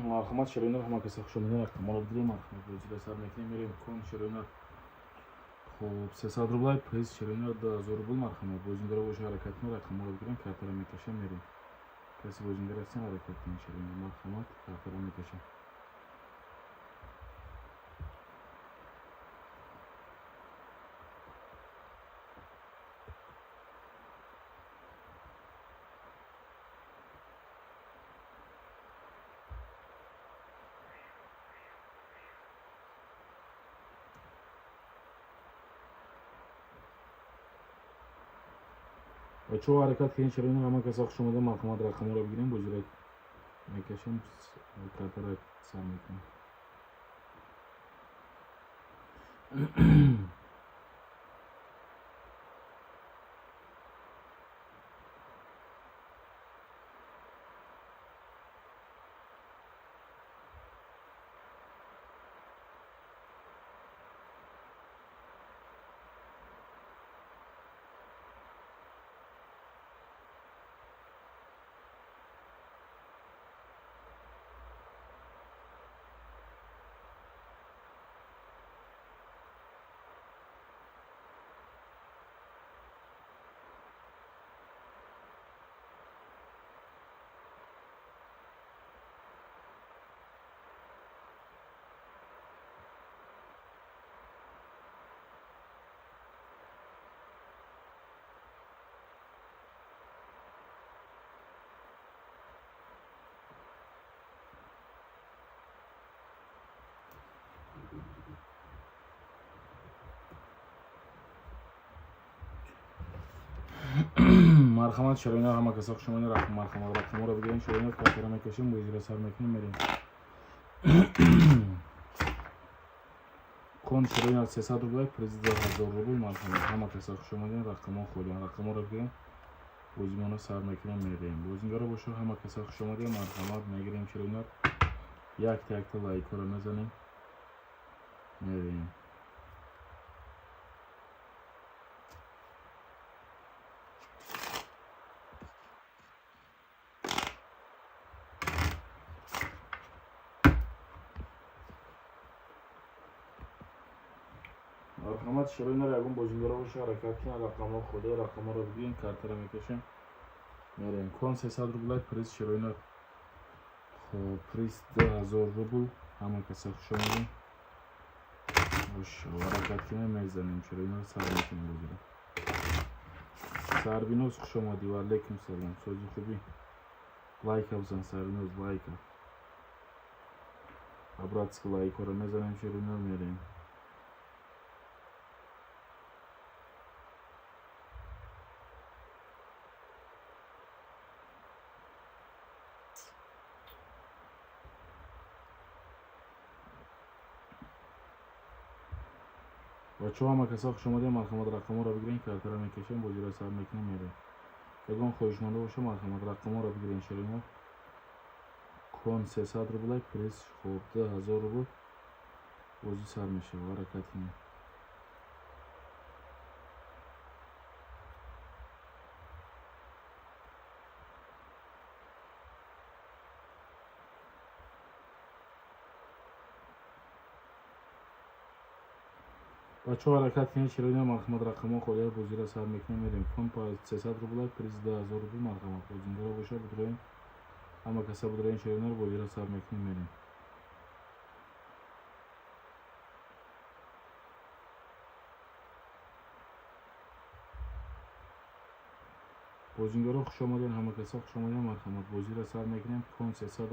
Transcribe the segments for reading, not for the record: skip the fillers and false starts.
Marhamat şirinler hamma kasa خوشومدین رقم رو بدیم مرحمت بازی سر میکنیم میریم کن شیرینر خب 300 روبلای پریز شیرینر 2000 روبل مرحمت بازیگر باشه حرکت می رقم رو بگیریم کارت رو میکشم میریم کسی بازیگر هستن حرکت کنین شیرینر مرحمت کارت رو میکشم و چه حرکت کنین شیرینر همه کسا خوش اومدن مرحمت رقم رو بگیریم بازیگر میکشم کارت رو سر میکنم مرحمت شیرینر همه کسا خوش اومدن رقم رو بگیرین شیرینر کارت رو میکشیم بازیگر سر میکنیم میریم کن شیرینر 300 روبل پریز 2000 روبل مرحمت همه کسا خوش اومدن رقم خودیان رقم رو بگیریم بازیمون سر میکنیم میریم بازیگر باشه همه کسا خوش اومدن مرحمت میگیریم شیرینر یک تا لایک رو میزنیم میریم مرحمت شیرینر یکون بازیگر باشه حرکت کنه رقم خودی رقم رو بگیریم کارت رو میکشیم میریم کن 300 روبل پریز شیرینر خب پریز 2000 روبل همه کسا خوش اومدن باشه حرکت کنه میزنیم شیرینر سر میکنیم بازیگر سربینوز خوش اومدی و علیکم سلام سوزی خوبی لایک بزن سربینوز لایک обратно лайк رو میزنیم شیرینر میریم بچه‌ها همه کسا خوش اومدین مرحمت رقم رو بگیرین کارت رو میکشیم بازی سر میکنیم میریم اگه خوشمنده باشه مرحمت رقم رو بگیرین شیرینر کن 300 روبل پریز خوب 2000 روبل بازی سر میشه و حرکت کنیم بچه‌ها حرکت کنید شیرینر مرحمت رقم خودی بازی رو سر میکنیم میریم کن 300 روبل پریز 2000 روبل مرحمت بازی رو باشه بدرین همه کسا بدرین شیرینر بازی رو سر میکنیم میریم بازیگرا خوش اومدین همه کسا خوش اومدین مرحمت بازی رو سر میکنیم کن 300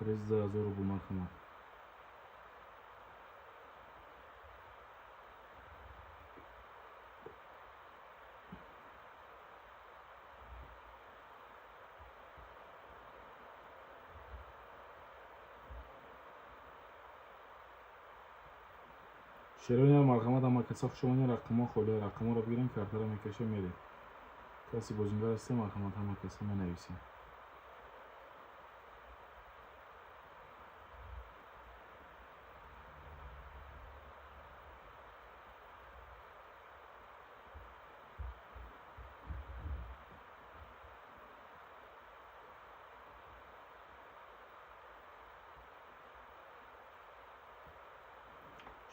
پریز 2000 روبل مرحمت شیرینر مرحمت همه کسا خوش اومدین رقم خودی رقم رو بگیرین کارت رو میکشیم میریم کسی بازیگر هستی مرحمت همه کسی مینویسیم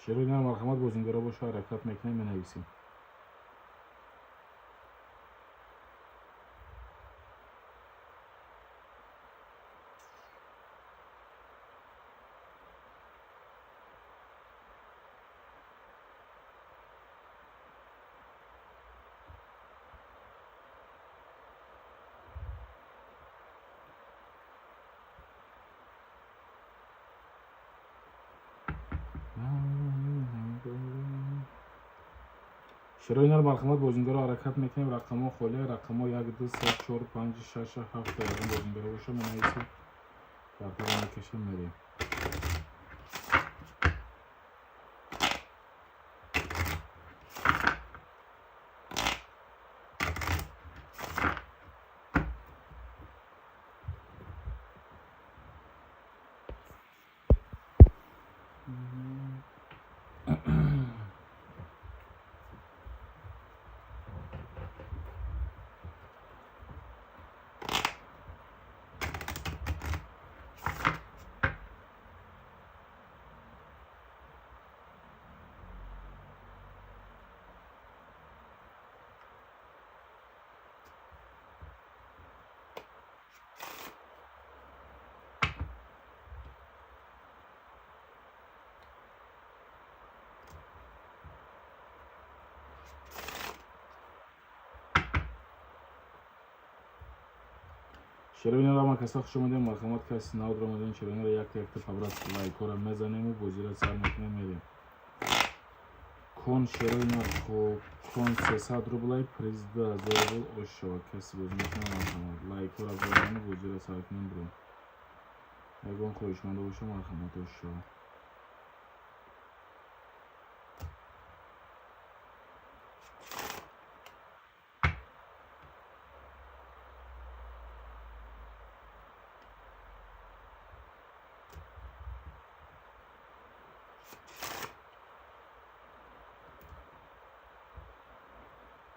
شروع مرحمت بازیگرا باشه حرکت میکنه مینویسیم. شروع مرحمت بازیگرا حرکت میکنیم. رقم خالی رقم 1 2 3 4 5 6 7 بازیگرا باشه مینویسیم. کارت میکشیم میریم. شروع را ما کسا خوش اومدیم. مرحمت کسی نود رمضان شروع را یک تبرک لایک را میزنیم و بازی را سر میکنیم میریم. کن شروع خوب کن 300 روبلای پریز 2000 روبل اشوا کسی بازی میکنه. مرحمت لایک را بزنیم و بازی را سر کنیم بریم. اگه خوشمنده باشه مرحمت اشوا.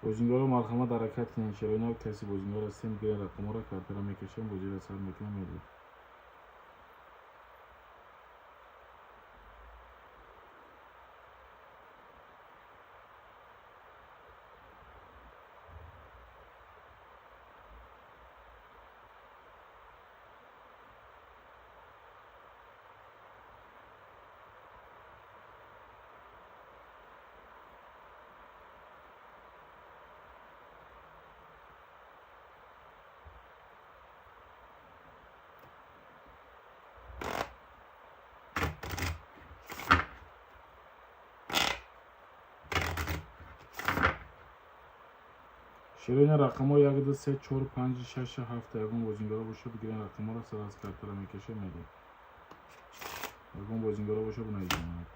بازیگرا مرحمت حرکت کنین. شروع کسی بازیگر هستیم گیر رقم را کارت را میکشیم بازی را سر میکنیم میریم. شروع رقم 1 2 3 4 5 6 7 اگه بازیگرا باشه بگیرین رقم را سر از کارت را میکشه میریم. اگه بازیگرا باشه بنویسیم.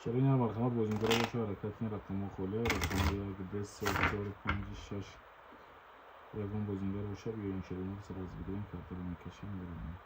شروع مرحمت بازیگرا باشه حرکت کنین. رقم خالی رقم 1 2 3 4 5 6 اگه بازیگر باشه بیاین شروع سر از بدیم کارت را میکشیم بریم.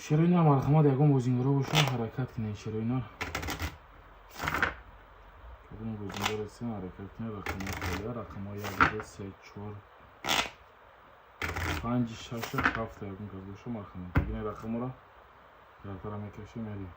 Şiroynar marhamat ягон бозингоро боша ҳаракат кинед. Широинор кадом бозингоро сен ҳаракат кинед. Рақамҳо холия. Рақамҳо 1 2 3 4 5 6 7 ягон кас боша мархамат. Бигинед рақамҳоро картара мекашем мерем.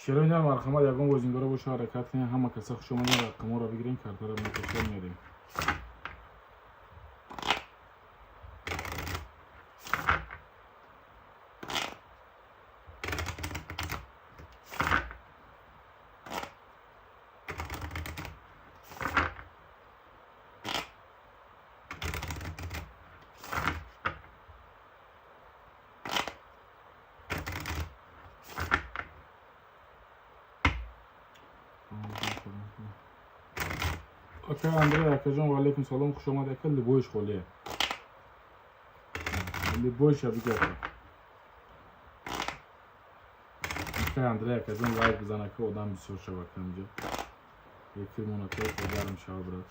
Широинар мархамат ягон бозингоро боша ҳаракат кинед. Ҳама каса хуш омадед. Рақамҳоро бигирем, картаро мекашем мерем. Aka Andrey akajon va alaykum salom, xush omad aka. Liboyish xoliya. Liboyish abiga aka. Aka Andrey akajon like bizan aka, odam bisyor shabakamiga. Efirmon aka, qo'llarim shava birat.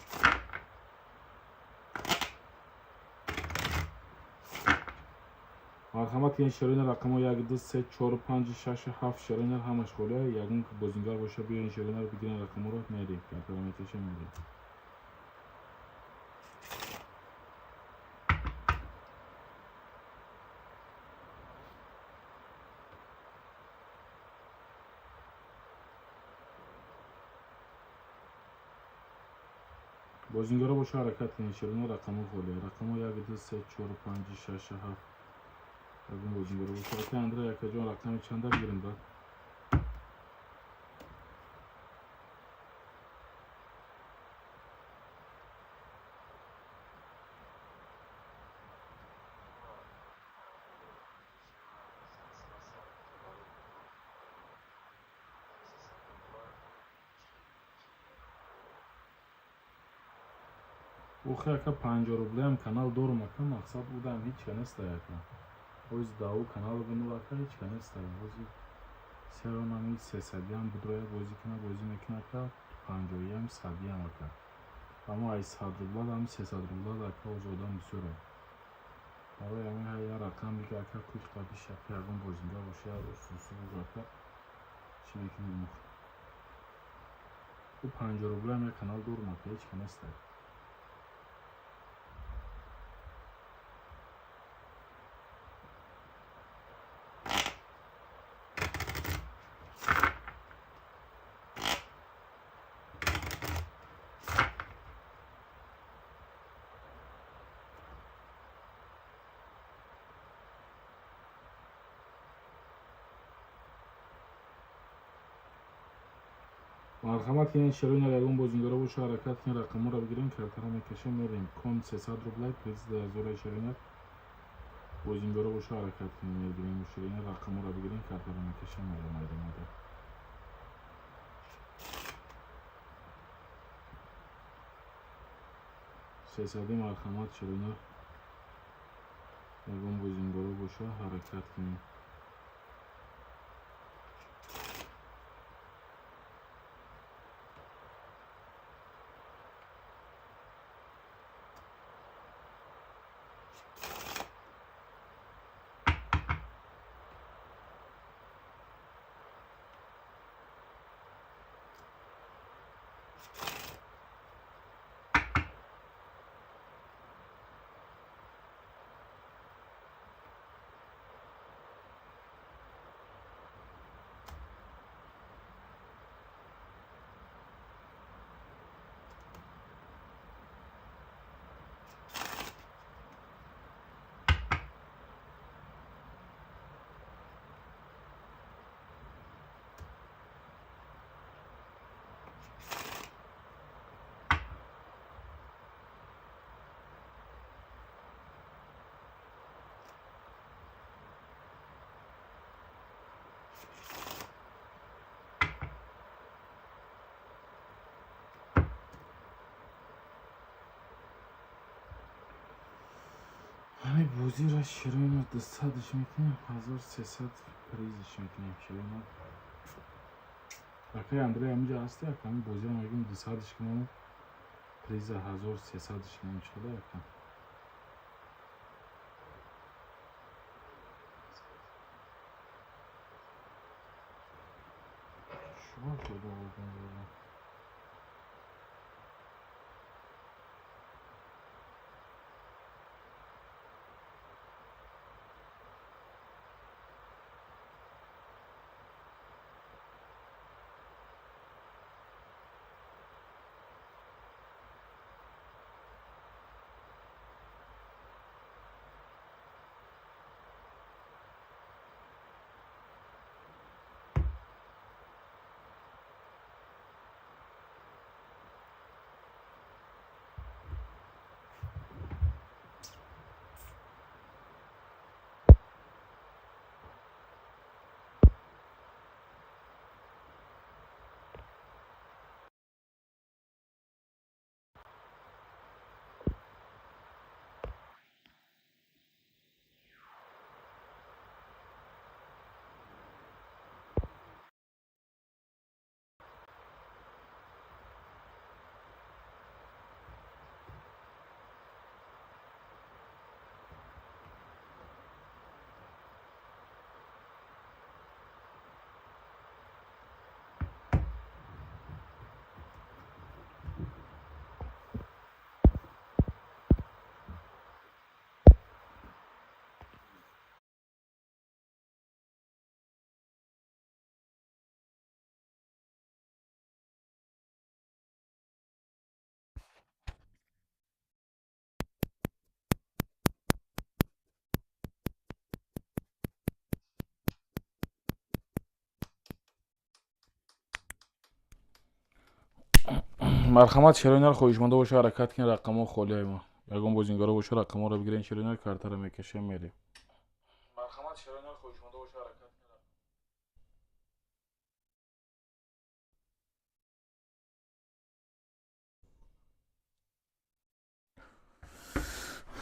Marhamat kin Şiroynar raqamo 1 2 3 4 5 6 7 Şiroynar ҳамаш холия. Ягон бозингар боша биёин Şiroynar бигирен рақамҳоро мерем. Картаро мекашем мерем. бозингоро боша ҳаракат кинед. Широинор рақамҳо холия. Рақамҳо 1 2 3 4 5 6 7 ягон бозингоро боша. Aka Andrey akajon рақами чанда бигирем да? Охи ака 50 рублиам канал дорум ака, мақсад будам ҳечка неста ака. Оз даву канал гунул ака, ҳечка неста. Ози серонами 300-ям будроя бозӣ кина, бозӣ мекина ака, 50-ям 100-ям ака. Аммо ай 100 рубла ам 300 рубла ака, оз одам бисёр ака. Барои ҳамин ҳая рақам бига ака, куш табиш ака, ягон бозингар боша, усусу буг ака. Чӣ мекунем мух? Бу 50 рублиам я канал дорум ака, ҳечка неста. Мархамат ин Широинор ягон бозингоро боша ҳаракат кинед. Рақамҳоро бигирем, картаро мекашем мерем. Кон 300 рублай презида азора Широинор бозингоро боша ҳаракат кинед. Мегирем Широинор рақамҳоро бигирем, картаро мекашем мерем. Айдамада 300 мархамат Широинор ягон бозингоро боша ҳаракат кинед. همین بازی را شیرین 200ش میکنیم 1300 پریزش میکنیم شیرین اکای اندره همینجا هستی همین بازی را میگیم 200ش کنیم پریز 1300ش کنیم چقدر یکم شما کده بودن مرحمت شیرینار خویشمنده باشه حرکت کن رقم خالی ما یکم بازینگارا باشه رقم رو بگیرین شیرینار کارت رو میکشه میری مرحمت شیرینار خویشمنده باشه حرکت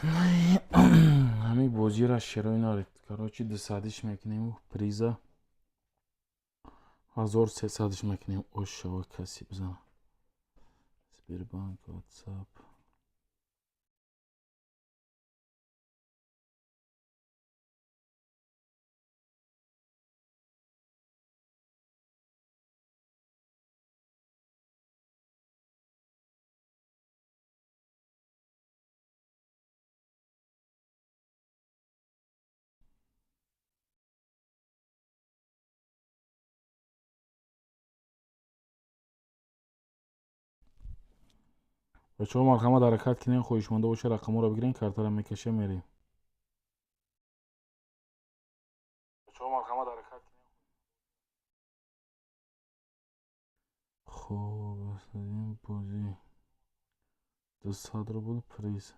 کن همین بازی را شیرینار کراچی 200ش میکنیم پریزا 1300ش میکنیم اوشا کسی بزنه سبیربانک واتساپ بچه‌ها مرحمت حرکت کنین خویشمنده باشه رقم رو بگیرین کارت رو میکشه میریم بچه‌ها مرحمت حرکت خب این بازی 200 رو بود پریز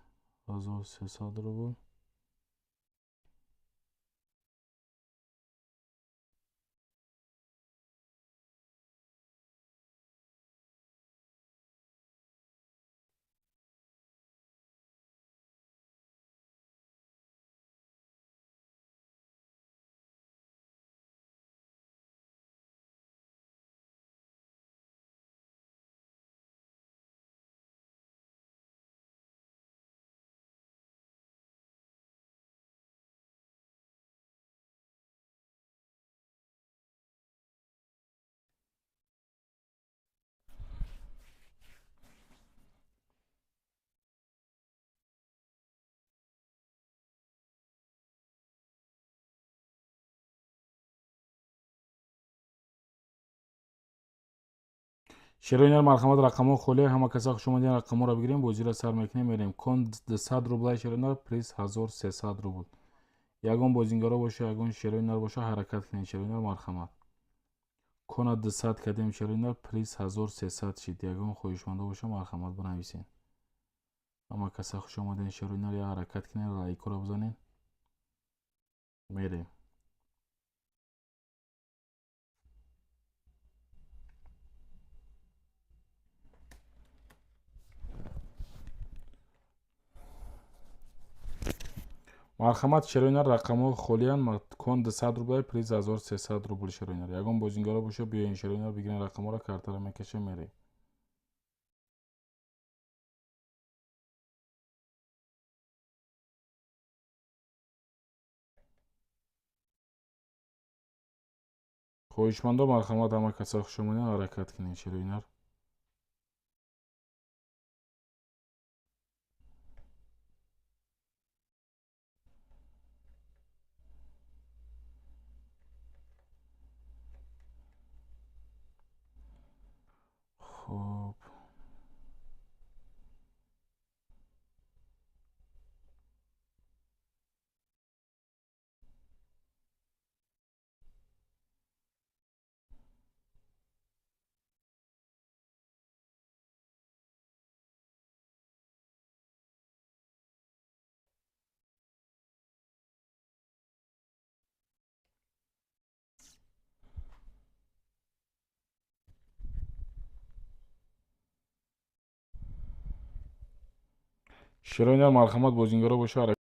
1300 رو بود شیرینار مرحمت رقم خالی همه کسا خوش اومدین رقم رو بگیریم بازی را سر میکنیم میریم کن 200 روبل شیرینار پریز 1300 رو بود یگان بازینگارا باشه یگان شیرینار باشه حرکت کنین شیرینار مرحمت کن 200 کدیم شیرینار پریز 1300 شید یگان خویشمنده باشه مرحمت بنویسین اما کسا خوش اومدین شیرینار یا حرکت کنین لایک رو بزنین میریم марҳамат шароинар рақамҳо холиян кон 200 рублай приз 1300 рубл шароинар ягон бозингаро боша биёин шароинар бигирин рақамҳоро картаро мекашем мерем. хоҳишмандо марҳамат ҳама касо хушомадед ҳаракат кунед шароинар. хуб шароинар марҳамат бозингаро боша ҳаракат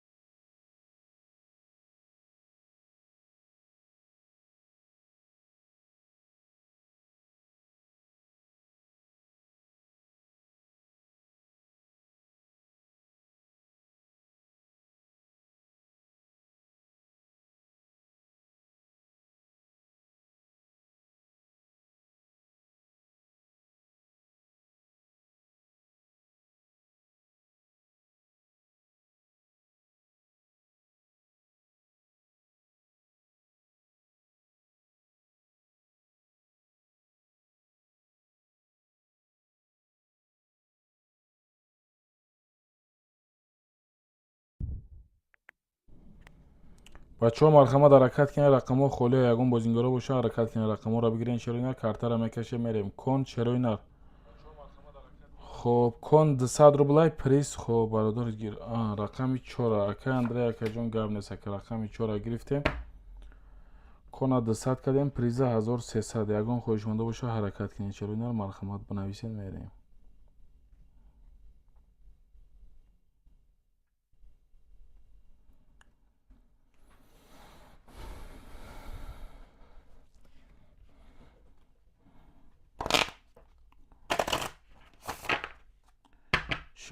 бачаҳо марҳамат ҳаракат кунед рақамҳо холия ягон бозингаро боша ҳаракат кунед рақамҳоро бигирен шароинар картаро мекашем мерем кон шароинар. хуб кон 200 рублай приз хуб бародар гир рақами 4 ака Андрей акаҷон гап нест ака рақами 4 гирифтем кона 200 кардем приза 1300 ягон хоҳишмандо боша ҳаракат кунед шароинар марҳамат бинависед мерем.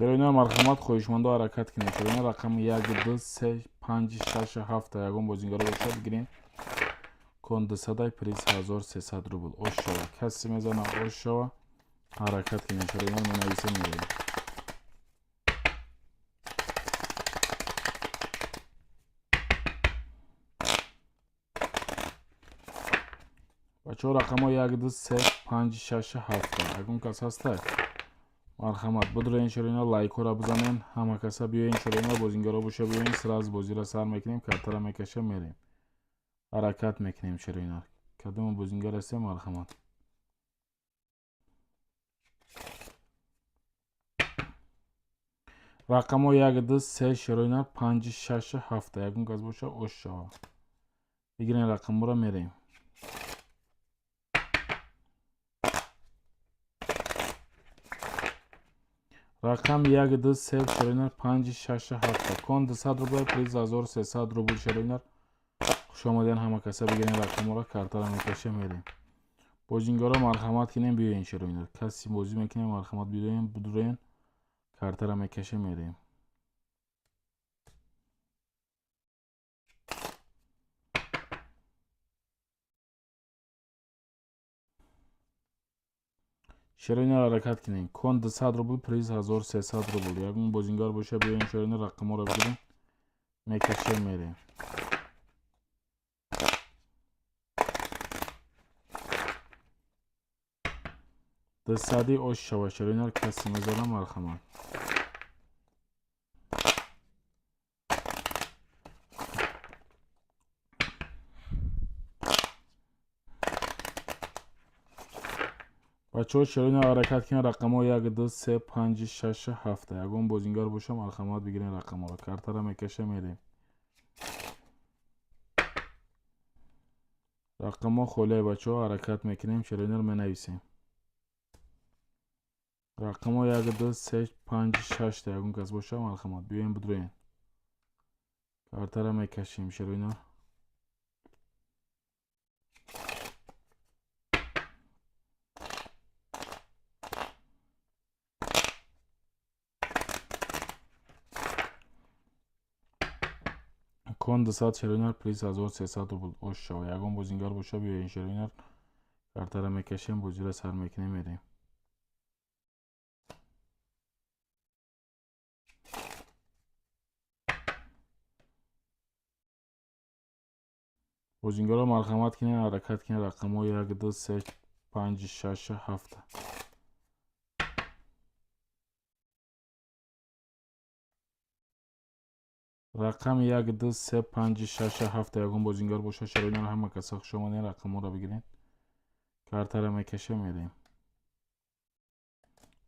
шароинар марҳамат хоҳишмандо ҳаракат кунед шароинар рақами 1 2 3 5 6 7 ягон бозингаро боша бигирем кон 200 приз 1300 рубл ош шава касе мезана ош шава ҳаракат кунед шароинар менависем мерем. бачаҳо рақамҳо 1 2 3 5 6 7 ягон кас ҳаста марҳамат бидураен шароинар лайкҳоро бизанен ҳама каса биёин шароинар бозингаро боша биёин сираз бозиро сар мекунем картаро мекашем мерем ҳаракат мекунем шароинар кадомо бозингар ҳастем марҳамат. рақамҳо 1 2 3 шароинар 5 6 7 ягон кас боша ош шава бигирен рақамҳоро мерем. рақам 1 2 3 шароинар 5 6 7 кон 200 рублай приз 1300 рубл шароинар хушомаден ҳама каса бигирен рақамҳоро картаро мекашем мерем. бозингаро марҳамат кунем биёин шароинар каси бозӣ мекунем марҳамат биёин бидураен картаро мекашем мерем. шароинар ҳаракат кунем кон 200 рубл приз 1300 рубл ягон бозингар боша биёин шароинар рақамҳоро бигирем мекашем мерем. дасади ош шава шароинар каси мезана марҳамат. бачаҳо шароинар ҳаракат кунед рақамҳо 1 2 3 5 6 7 ягон бозингар боша марҳамат бигирен рақамҳоро картаро мекашем мерем. рақамҳо холияи бачаҳо ҳаракат мекунем шароинар менависем рақамҳо 1 2 3 5 6 ягон кас боша марҳамат биёин бидураен کارتا را میکشیم شروع. کن 200 شروع پلیس 1300 روبل اوش شو. یگان بازیگر باشه بیاین شروع. کارتا را میکشیم بازی را سر میکنیم میریم. بازیگر را مرحمت کنین حرکت کنین رقم ها 1 2 3 5 6 7. رقم 1 2 3 5 6 7 یگان بازیگر باشه شروع. همه کسا خوش اومدین رقم ها را بگیرین. کارتا را میکشیم میریم.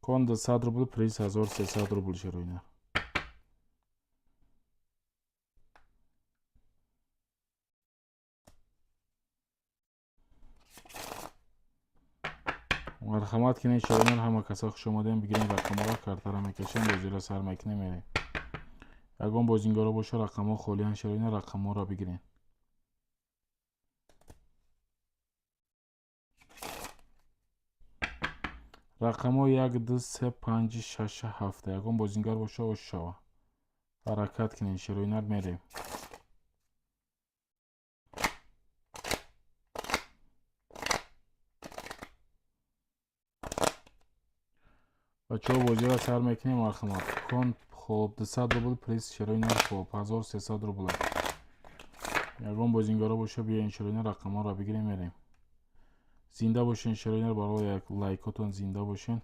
کن 200 روبل پریز 1300 روبل شروع. مرحمت کنین شروع. همه کسا خوش اومدین بگیرین رقم ها را. کارتا را میکشیم بازی را سر میکنیم میریم. یگان بازیگر باشه رقم ها خالیان شروع. رقم ها را بگیرین. رقم ها 1 2 3 5 6 7 یگان بازیگر باشه اوش شو. حرکت کنین شروع میریم. بچه ها بازی را سر میکنیم مرحمت کن. خوب 200 روبل پریس شروع. خوب 1300 روبل. یگان بازیگر باشه بیاین شروع. رقم ها را بگیریم میریم. زنده باشین شروع. برای یک لایکاتون زنده باشین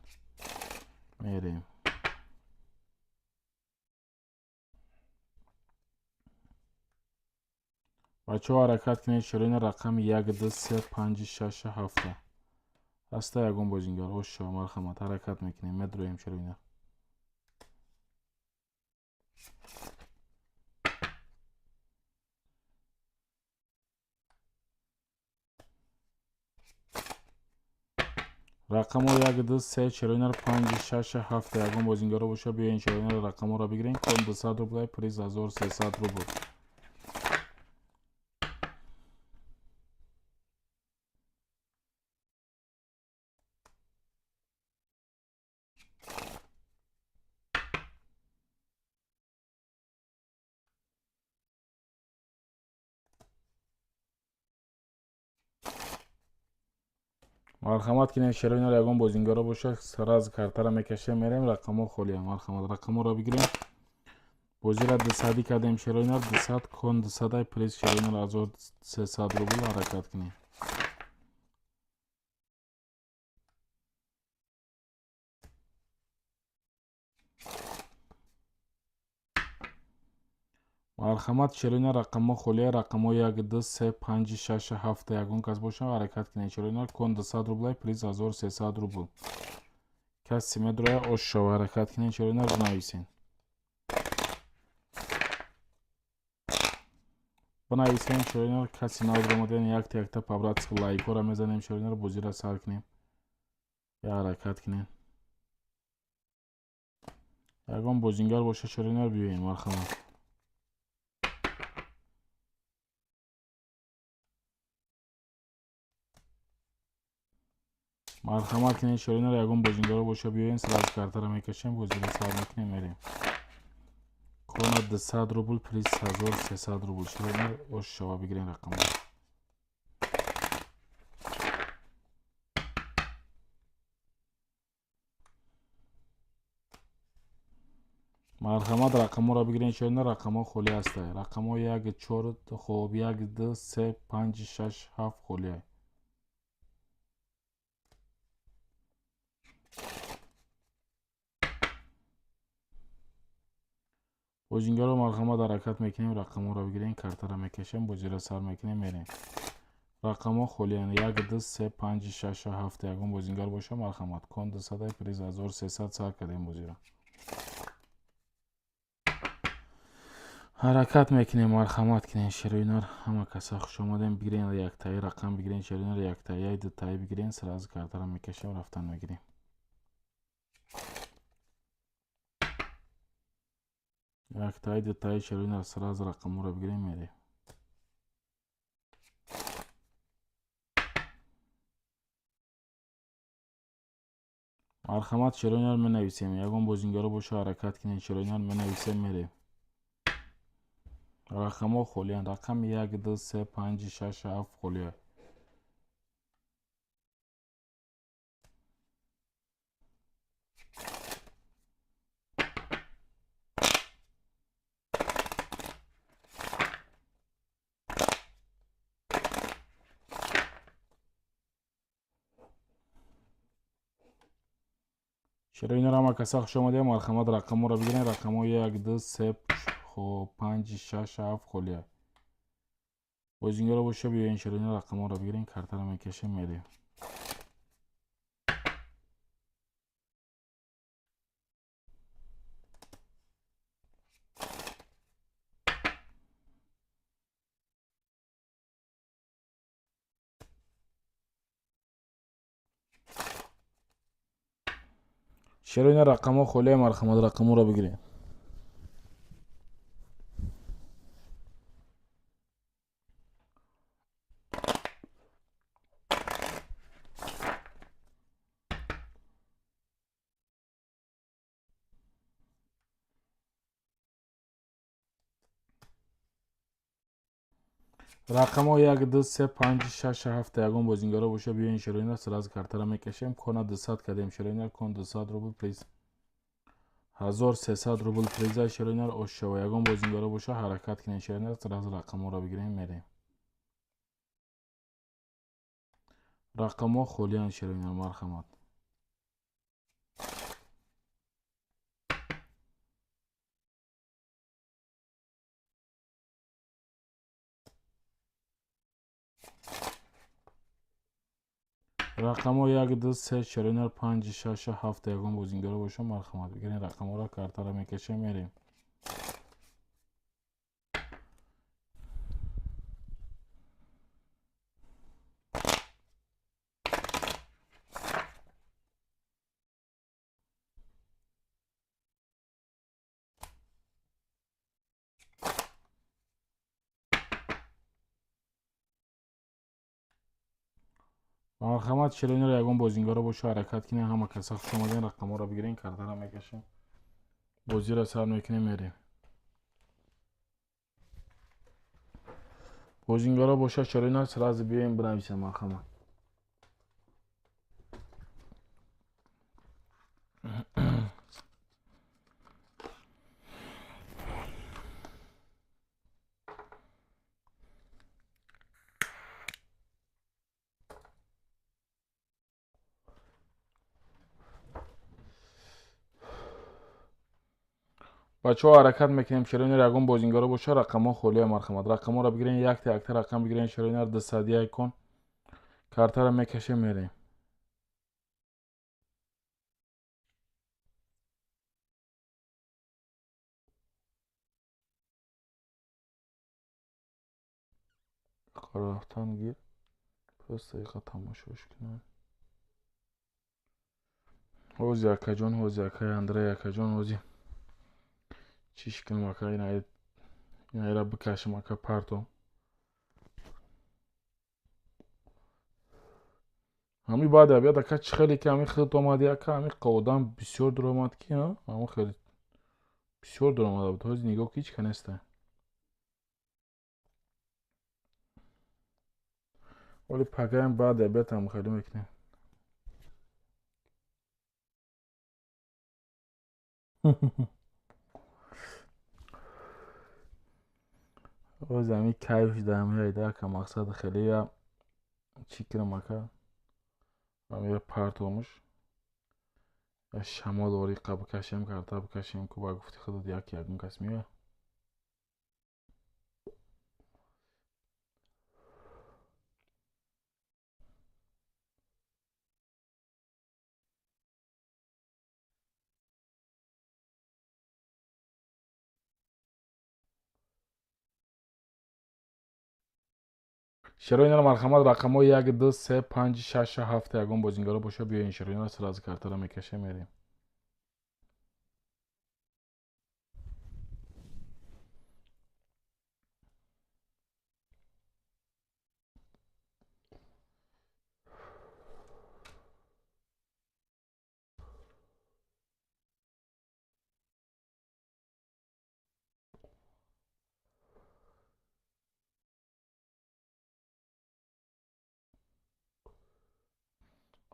میریم. بچه ها حرکت کنین شروع. رقم 1 2 3 5 6 7 هسته. یگان بازیگر اوش شو مرحمت حرکت میکنیم مدرویم شروع. رقم ها 1 2 3 شروع 5 6 7 یگان بازیگر باشه بیاین شروع. رقم ها را بگیرین. کن 200 روبل پریز 1300 روبل. مرحمت کنین شروع. یگان بازیگر باشه سر از کارتا را میکشیم میریم. رقم ها خالی مرحمت رقم ها را بگیریم. بازی را 200 کردیم شروع. 200 کن 200 پریز شروع 1300 روبل حرکت کنین. مرحمت شروع. رقم ها خالی رقم ها 1 2 3 5 6 7 یگان کس باشه حرکت کنین شروع. کن 200 روبل پریز 1300 روبل. کسی مدروی اوش شو حرکت کنین شروع. بنویسین. بنویسین شروع. کسی نو اومدین یک تا یک تا پابرات لایک را میزنیم شروع. بازی را سر کنیم یا حرکت کنین. یگان بازیگر باشه شروع بیاین مرحمت. مرحمت کنین شروع. یگان بازیگر باشه بیاین سر از کارتا را میکشیم بازی را سر میکنیم میریم. کن 200 روبل پلیس 1300 روبل شروع. اوش شو بگیرین رقم ها. مرحمت رقم ها را بگیرین شروع. رقم ها خالی است. رقم ها 1 4 خوب 1 2 3 5 6 7 خالی. بازیگر رو مرحمت حرکت میکنیم. رقم ها را بگیرین. کارتا را میکشیم بازی را سر میکنیم میریم. رقم ها خالی 1 2 3 5 6 7 یگان بازیگر باشه مرحمت کن 200 پریز 1300 سر کردیم بازی را. حرکت میکنیم مرحمت کنین شروع. همه کسا خوش اومدین بگیرین. یک تایی رقم بگیرین شروع. یک تایی دو تایی بگیرین سر از کارتا را میکشیم رفتن میگیریم. یک تایید شروع سراز رقم رو بگیریم میریم. مرحمت شروع می نویسیم. یکم بازینگرا باشه حرکت کنین. شروع می نویسیم میریم. رقم ها خولیان. رقم 1 2 3 5 6 7 خولیه. شروع را ما کسا خوش آمده. مرحمت رقم رو بگیرین. رقم ها 1 2 3 5 6 7 خولیه. بازینگرا باشه بیاین. شروع رقم رو بگیرین. کارت رو میکشیم میریم. شروع رقم ها خولیه. مرحمت رقم رو بگیرین. رقم ها 1 2 3 5 6 7 یکم بازینگرا باشه بیاین. شروع سراز کارت رو میکشیم. کنا 200 کردیم. شروع کن 200 روبل پلیز. 1300 روبل پلیز. شروع اوشه و یکم بازینگرا باشه حرکت کنین. شروع سراز رقم رو بگیریم میریم. رقم ها خولیان. شروع مرحمت. رقم ها 1 2 3 شروع 5 6 7 یکم بازینگرا باشه مرحمت بگیرین. رقم ها را کارت رو میکشیم میریم. مرحمت شروع یکم بازینگرا باشه حرکت کنین. همه کسا خوش اومدین. رقم ها را بگیرین. کارت رو میکشیم. بازی را سر میکنیم میریم. بازینگرا باشه شروع سراز بیاین بنویسیم. مرحمت. بچه ها حرکت میکنیم. شروع یکم بازینگرا باشه. رقم ها خولیه. مرحمت رقم ها را بگیرین. یک تا یک تا رقم بگیرین. شروع 201 کن. کارت را میکشیم میریم. رفتن گیر پس دقیقه تماشاش کنم. حوز یکا جان. حوز یکا اندره یکا جان. حوزی چیش کنم اکا این را بکشم اکا پرتو. همی بعد بیاد اکا چی خیلی که همی خیلی آمده اکا همی قودم بسیار در آمد که همی خیلی بسیار در آمده بود. حوزی نگاه که هیچ کنسته ولی پکه هم بعد بیاد هم خیلی میکنه. حوزی همی کیفش ده همی ایده اکا مقصد خیلی چی کنم اکا همی پرتومش یا شما دوری قبل کشیم کرده بکشیم که با گفتی خودت یکم کس میگه. شروع مرحمت رقم ها 1 2 3 5 6 7 یکم بازینگرا باشه بیاین. شروع سراز کارت رو میکشه میریم.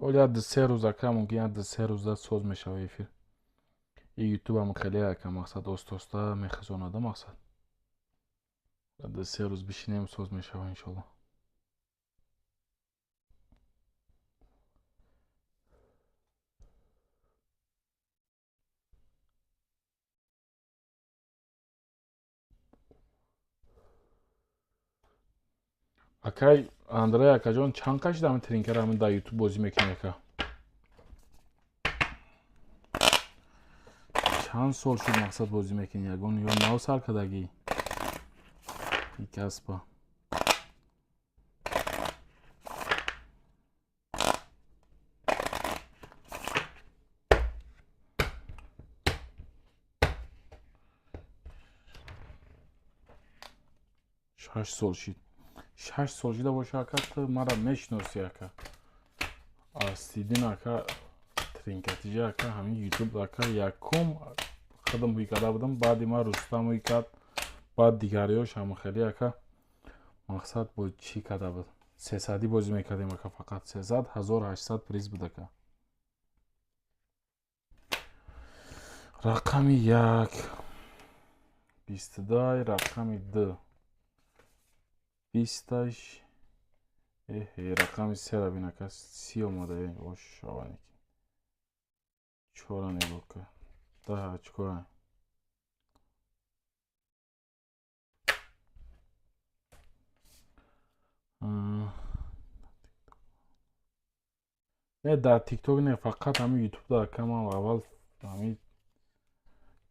оля ду се рӯз ака мумкин ду се рӯза соз мешава эфир. И ютубам хеле ака мақсад оста мехизонада мақсад. ду се рӯз бишинем соз мешава иншолло. Акай Андрей акаҷон чанд кашида ҳамин тринкера ҳамин дар ютуб бозӣ мекунӣ ака? Чанд сол шуд мақсад бозӣ мекунӣ? Ягон ё нав сар кардагӣ? И каспа. Шаш сол шид. 6 сол шида боша ака ту мара мешиносӣ ака. Аслидин ака тринкатиҷа ака ҳамин ютуб ака якум қадам ҳуй карда будам. Баъди ман Рустам ҳуй кард. Баъд дигарёш ҳама хеле ака. Мақсад бо чӣ карда буд? 300 бозӣ мекардем ака фақат 300 1800 приз буд ака. Рақами 1 22 рақами 2 20 рақами 3 ра бин ака 30 омада ошаваник. Чора нигоҳ кар. 10 очко. Не дар тикток не фақат ҳамин ютуб дар ака ман аввал ҳамин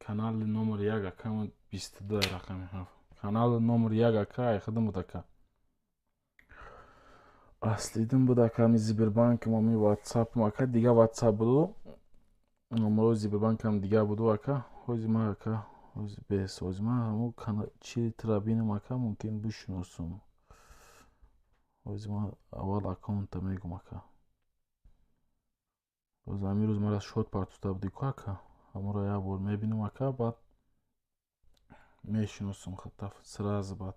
канали номер 1 ака 22 рақами 7. Канали номер 1 ака айхидам буд ака. Аслидин буд ака ҳамин Сбербанк ҳамин WhatsApp ака дига WhatsApp буду. Номерои Сбербанкам дига буду ака. ҳозир ман ака ҳозир бес ҳозир ман ҳамун канал чи трабинам ака мумкин бишиносум. ҳозир ман аввал аккаунта мегум ака. ҳозир ҳамин рӯз мара шод партофта будику ака. ҳамонро як бор мебинам ака баъд мешиносум хатта сразу баъд.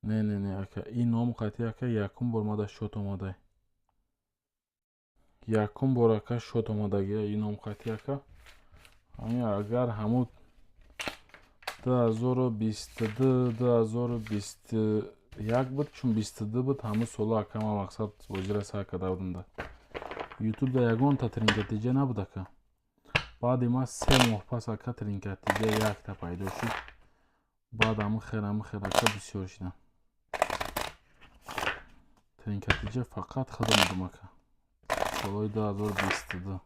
Не ака ин ном қати ака якум бор мада шод омадай. Якум бор ака шод омадагия ин ном қати ака. ҳамин агар ҳамун 2022 2021 буд чун 22 буд ҳамун сола ака ман мақсад бозира сар карда будам да. ютуб да ягонта тринкатиҷа набуд ака. баъди ман 3 моҳ пас ака тринкатиҷа якта пайдо шуд. баъд ҳамин хел ака бисёр шидам. тринкатиҷа фақат худам будам ака. солҳои 2022.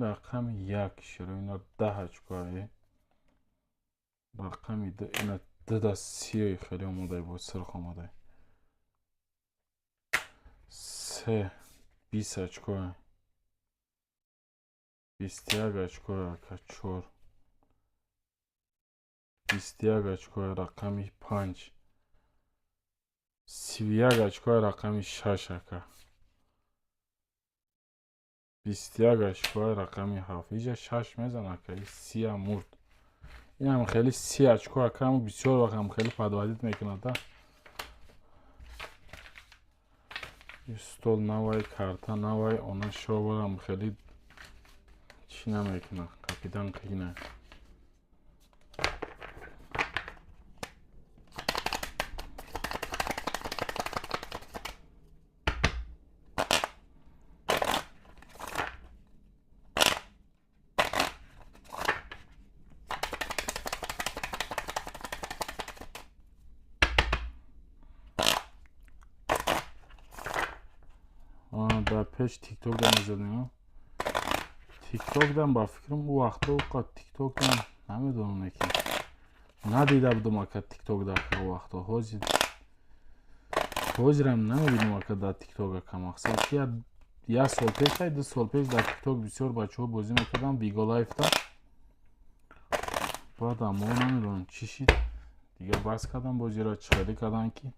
рақами 1 широина 10 очко. рақами 2 ина 2 хеле омодай бо сирх омодай. 3 20 очко. 21 очко ака 4 21 очко рақами 5 31 очко рақами 6 ака. 21 очко рақами 7 иҷа 6 мезана ака. 30 мурд. ин хеле 30 очко ака бисёр вақт хеле подводит мекунад да. стол навай карта навай она шоварам хеле чӣ намекунад капидан қиина. дар пеш тикток да мезадем. тикток дам ба фикрам ӯ вақтҳо тикток дам намедонам ки ندیده بودم اکا تیک توک در که وقتا حاضرم نمیبینم اکا در تیک توک اکا مقصد که یا سال پیش یا 2 سال پیش در تیک توک بسیار بچه ها بازی میکردن بیگا لایف تا بعد اما نمیدونم چی شید دیگه بس کردم بازی را چقدر کردن که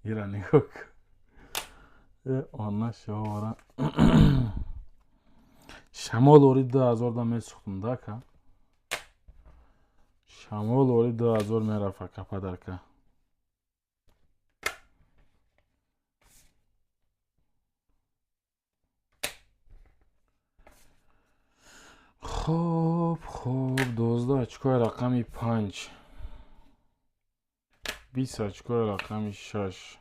ایران نگاه آنها شوارا شمال اوری 2000 دا می سختم دا که شمال اوری 2000 می رفت که پدر که خوب 12 اچکای رقمی 5 20 اچکای رقمی 6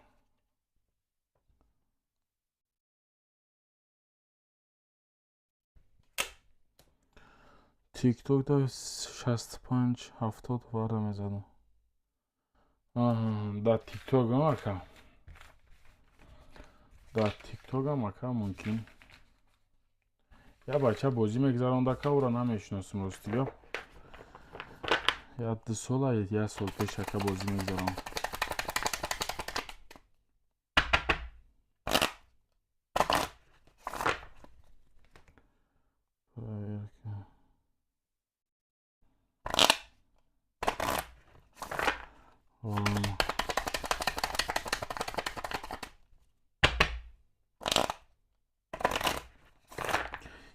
تیک توک دا 65 70 واره میزدم در تیک توک هم اکا در تیک توک هم اکا ممکن یا بچه بازی میگذارنده که او را نمیشناسم راستی یا 2 سال یا سال پیش اکا بازی میگذارم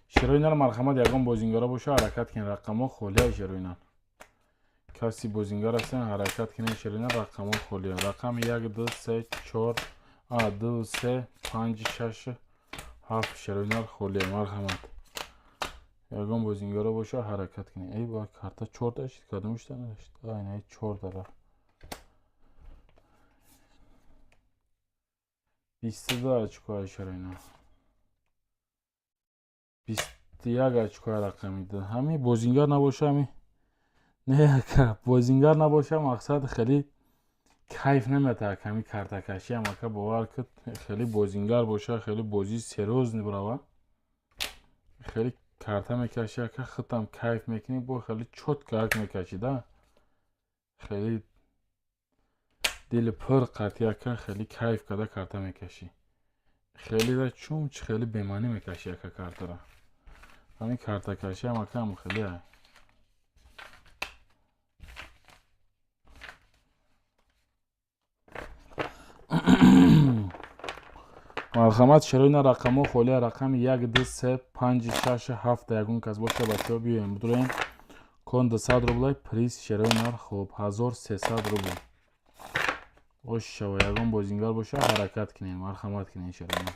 شروینر مرحمت یکم بازینگارا باشه حرکت کنین رقم خولیه شروینر کسی بازینگار هستن حرکت کنین شروینر رقم خولیه رقم 1 2 3 4 2 3 5 6 7 شروینر خولیه مرحمت یکم بازینگارا باشه حرکت کنین ای با کارتا 4 داشت کدومش نداشت اینه 4 داره 22 اچکای شروینر 21 اچکای رقمی ده همین بازینگر نباشه همین نه که بازینگر نباشه مقصد خیلی کیف نمیده کمی کارتکشی هم که باور که خیلی بازینگر باشه خیلی بازی سروز نبره خیلی کارتا میکشه که خودم کیف میکنی با خیلی چوت کارت میکشیده خیلی دل پر قطعه که خیلی کیف کده کارتا میکشی خیلی دا چون خیلی بیمانی میکشی که کارتا را همین کارتکشی هم که خیلی های مرحمت شروین رقم ها خولی رقم 1 2 3 5 6 7 یکون کس باشه بچه ها بیایم بدوریم کن 200 روبلای پریس شروین خوب 1300 روبل اوش شو یکون بازینگر باشه حرکت کنین مرحمت کنین شروین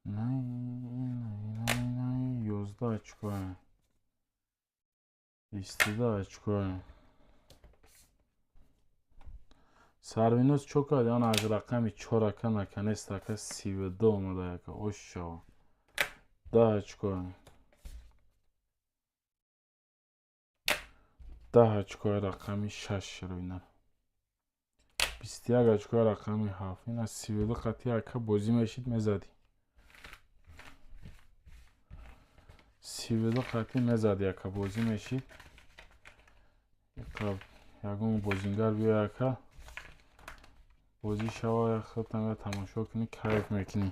نه 11 اچکای 22 اچکای سروینوز چوکا دیان از رقمی 4 که نکنست که 32 اومده که اوش شو 10 اچکای 10 اچکای رقمی 6 شروینه 21 اچکای رقمی 7 این از 32 قطعی که بازی میشید میزدی 32 قطعی میزدی که بازی میشید یکم بازینگر بیا که بازی شوای خودتم تماشا کنی کیف میکنی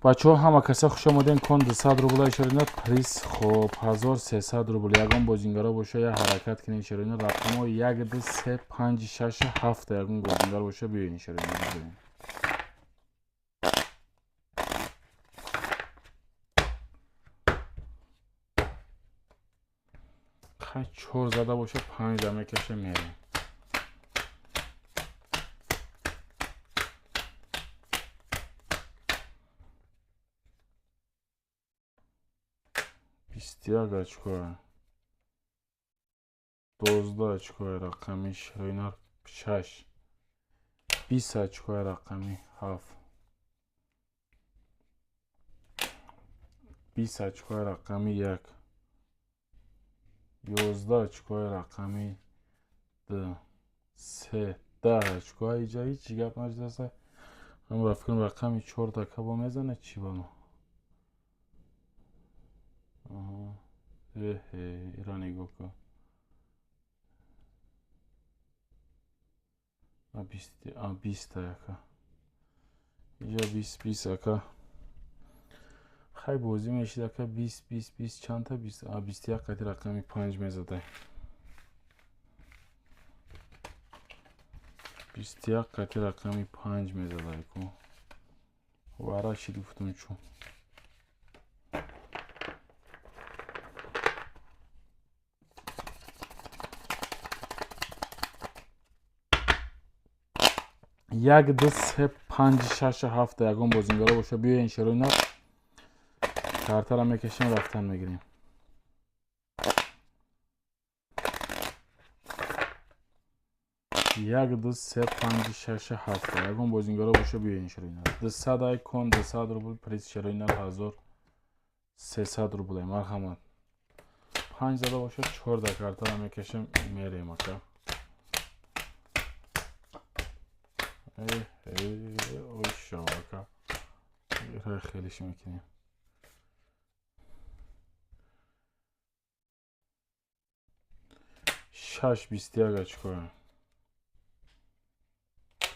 بچه ها همه کسی خوش آمدین کن 200 روبلای شرینه پریس خوب 1300 روبل یکم بازینگارا باشه یا حرکت کنین شرینه رقم ها 1 2 3 5 6 7 یکم بازینگار باشه بیاین شرینه بزنین خیلی 4 زده باشه 5 دمه کشه میرین 21 очко. 12 очко рақами Широинар 6. 20 очко рақами 7. 20 очко рақами 1. 11 очко рақами 2. 3. 10 очко. اینجا هیچی گپ نشده. من رفتم رقمی 4 دکه با میزنه چی با ما. ایران نگاه کن. 20 دکه. اینجا 20 دکه. خیلی بازی میشه دکه 20 چند تا 21 قطعی رقمی 5 میزده. 21 قطعی رقمی 5 میزده کن. وارا چی گفتم چون. یک دو سه پنج شش هفت یکم بازیگرا باشه بیا این شروع کارت را میکشیم رفتن میگیریم. یک دو سه پنج شش هفت یکم بازیگرا باشه بیا این شروع 200 آیکون 200 روبل پریس شروع 1300 روبل مرحمت 5 زده باشه 4 کارت را میکشیم میریم اکا. اوی شواکا را خیلیش میکنیم. 6 21 очко.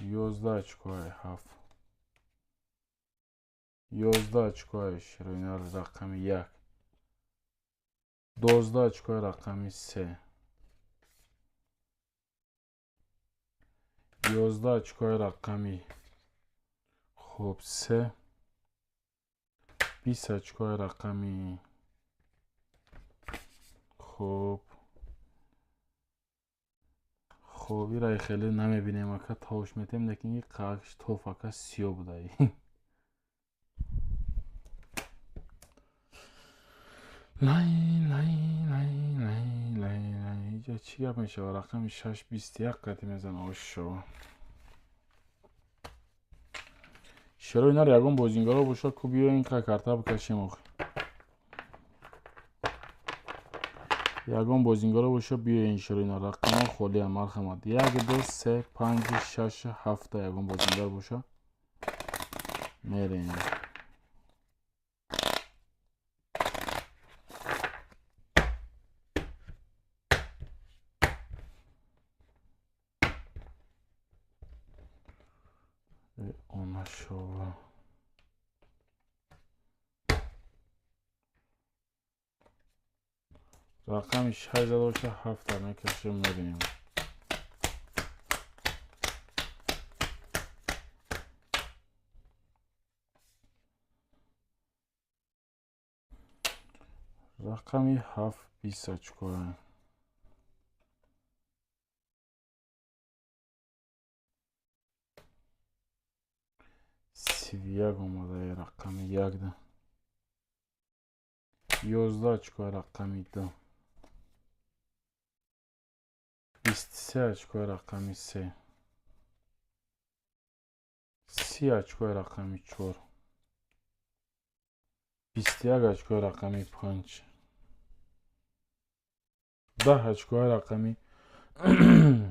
11 очко 7. 11 очко شروع رقم 1. 12 очко رقم 3. 11 очко رقمی خوب 3. 20 очко رقمی خوب خوبی رای خیلی نمیبینیم اکا تاوش میتیم لیکن این قاقش توف اکا 30 بوده. نه اینجا چی گپ میشه رقم 6 21 قطعی میزن آشو شروع اینا رو یکم بازیگرا باشه که بیا این کارتا بکشیم آخه یکم بازیگرا باشه بیا این شروع اینا رقم خالی مرحمت 1 2 3 5 6 7 یکم بازیگر باشه میره اینجا اون شو رقم 6 زده باشه 7 تا میکشیم میریم رقمی 7 20 очко 31 اومده رقم 1 ده 11 очко رقمی 2 23 очко رقمی 3 30 очко رقمی 4 21 очко رقمی 5 10 очко رقمی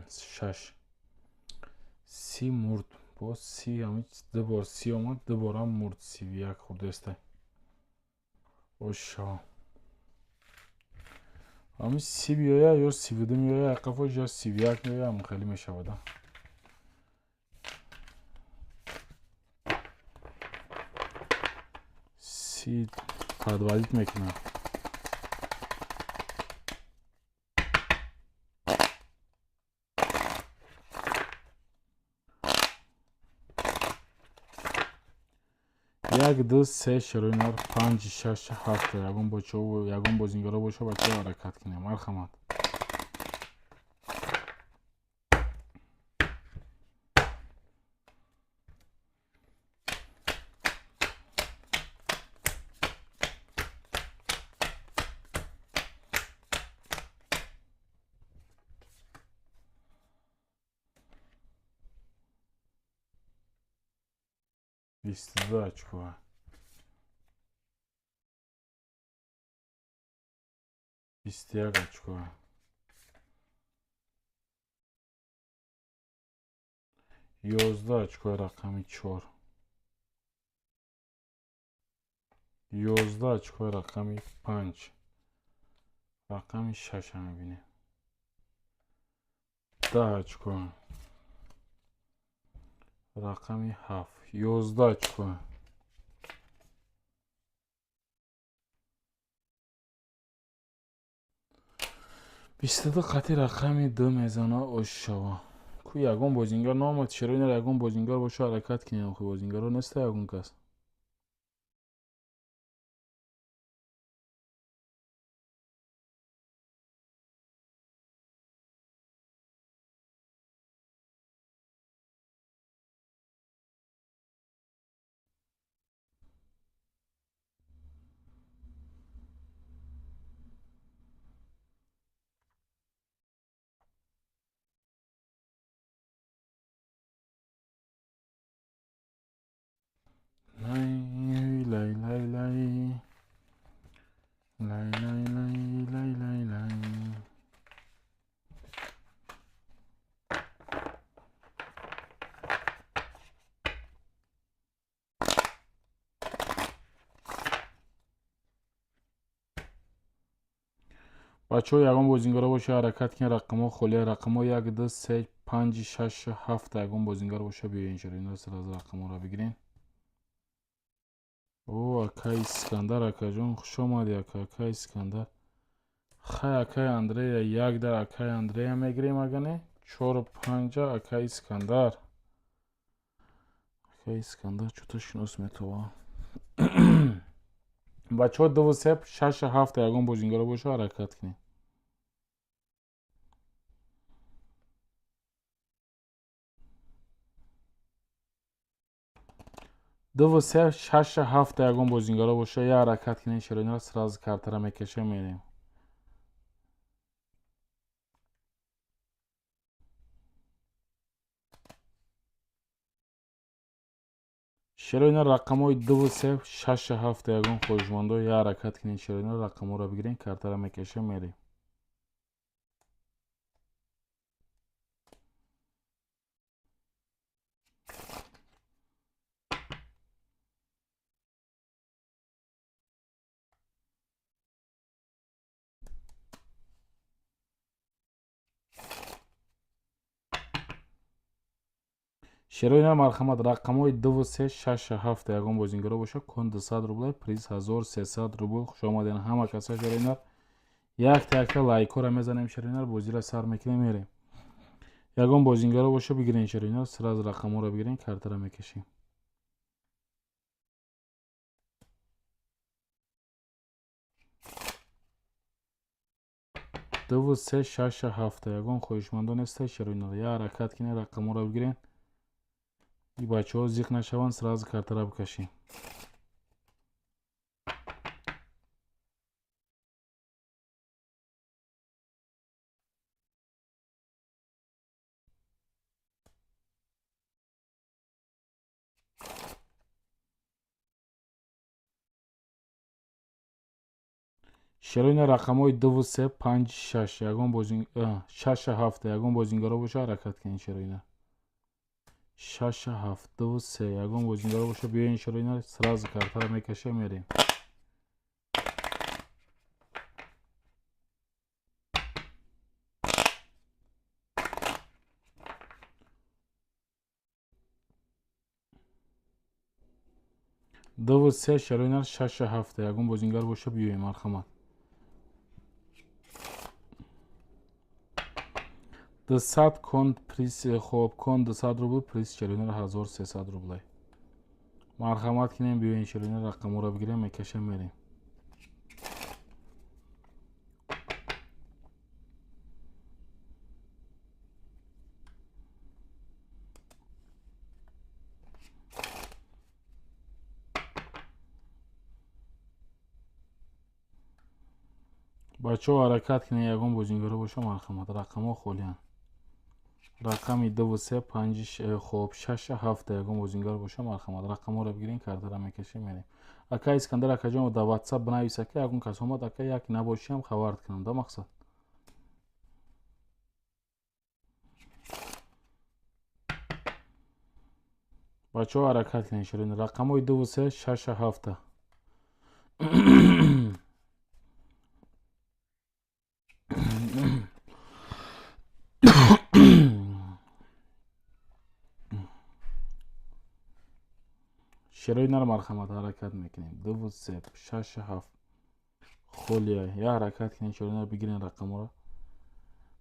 6 30 مرد باز 30 همه دو بار 30 اومد دو بار هم مرد 31 خورده است اوشا همه 30 بیایه یا 32 میایه قفاش یا 31 میایه هم خیلی میشوده 30 پادوالید میکنه یک دو سه شروع نار 5 6 7 یکم بچه و یکم بازیگرا باشه بچه حرکت کنه مرحمت 22 очко, 21 очко, 11 очко рақами 4, 11 очко рақами 5, рақами 6 мебинем, 10 очко рақами 7, 11 очко, 22 қати рақами 2 мезона ошшава. ку ягон бозингар наомад, чаро инар ягон бозингар боша ҳаракат кинем. Ху бозингаро неста ягон кас. Lay lay lay lay lay lay lay lay lay lay. бачаҳо ягон бозингаро боша ҳаракат кин. рақамҳо холия. рақамҳо 1 2 3 5 6 7 ягон бозингар боша. биёин шарина сразу рақамҳоро бигирен. о ака Искандар акаҷон хуш омадӣ ака. ака Искандар. хай акай Андрея 1 дар акай Андрея мегирем агане. 4 5 ака Искандар. ака Искандар чута шинос метава. бачаҳо 2 3 6 7 ягон бозингаро боша ҳаракат кинем. 2 3 6 7 ягон бозингаро боша. я ҳаракат кинем. широинро сразу картара мекашем мерем. широина рақамҳои 2 3 6 7 ягон хоҳишмандо. я ҳаракат кинем. широина рақамҳоро бигирем. картара мекашем мерем. широина марҳамат. рақамҳои 2 3 6 7 ягон бозингаро боша. кон 200 рубл, приз 1300 рубл. хуш омаден ҳама каса. широина як лайкора мезанем. широина бозиро сар мекунем мерем. ягон бозингаро боша бигирен. широина сразу рақамҳоро бигирен. картара мекашем. 2 3 6 7 ягон хоҳишмандон неста. широина я ҳаракат кинем. рақамҳоро бигирен. и бачаҳо зиқ нашаванд. сразу картара бикашем. широина рақамҳои 2 3 5 6 ягон бозин 6 7 ягон бозингаро боша ҳаракат кинем. широина 6 7 2 3 ягон бозингаро боша. биёин широина сразу картара мекашем мерем. ду се широина 6 7 ягон бозингар боша. биёин марҳамат. 200 кон приз. хоб кон 200 рубл, приз широина 1300 рубл. марҳамат кинем. биёин широина рақамҳоро бигирем. мекашем мерем. бачаҳо ҳаракат кинем. ягон бозингаро боша. марҳамат. рақамҳо холиянд. рақами 235 хоб 67 ягон бозингар боша марҳамат. рақамҳоро бигирин, картаро мекашем мерем. ака Искандар акаҷон дар WhatsApp бинависа ки ягон кас омад ака як набошиам хабарт кунам да мақсад. бачаҳо ҳаракат кунед ширин. рақамҳои 2367 широинар марҳамат ҳаракат мекунем. 2367 холия я ҳаракат кунем широинар бигирен рақамҳоро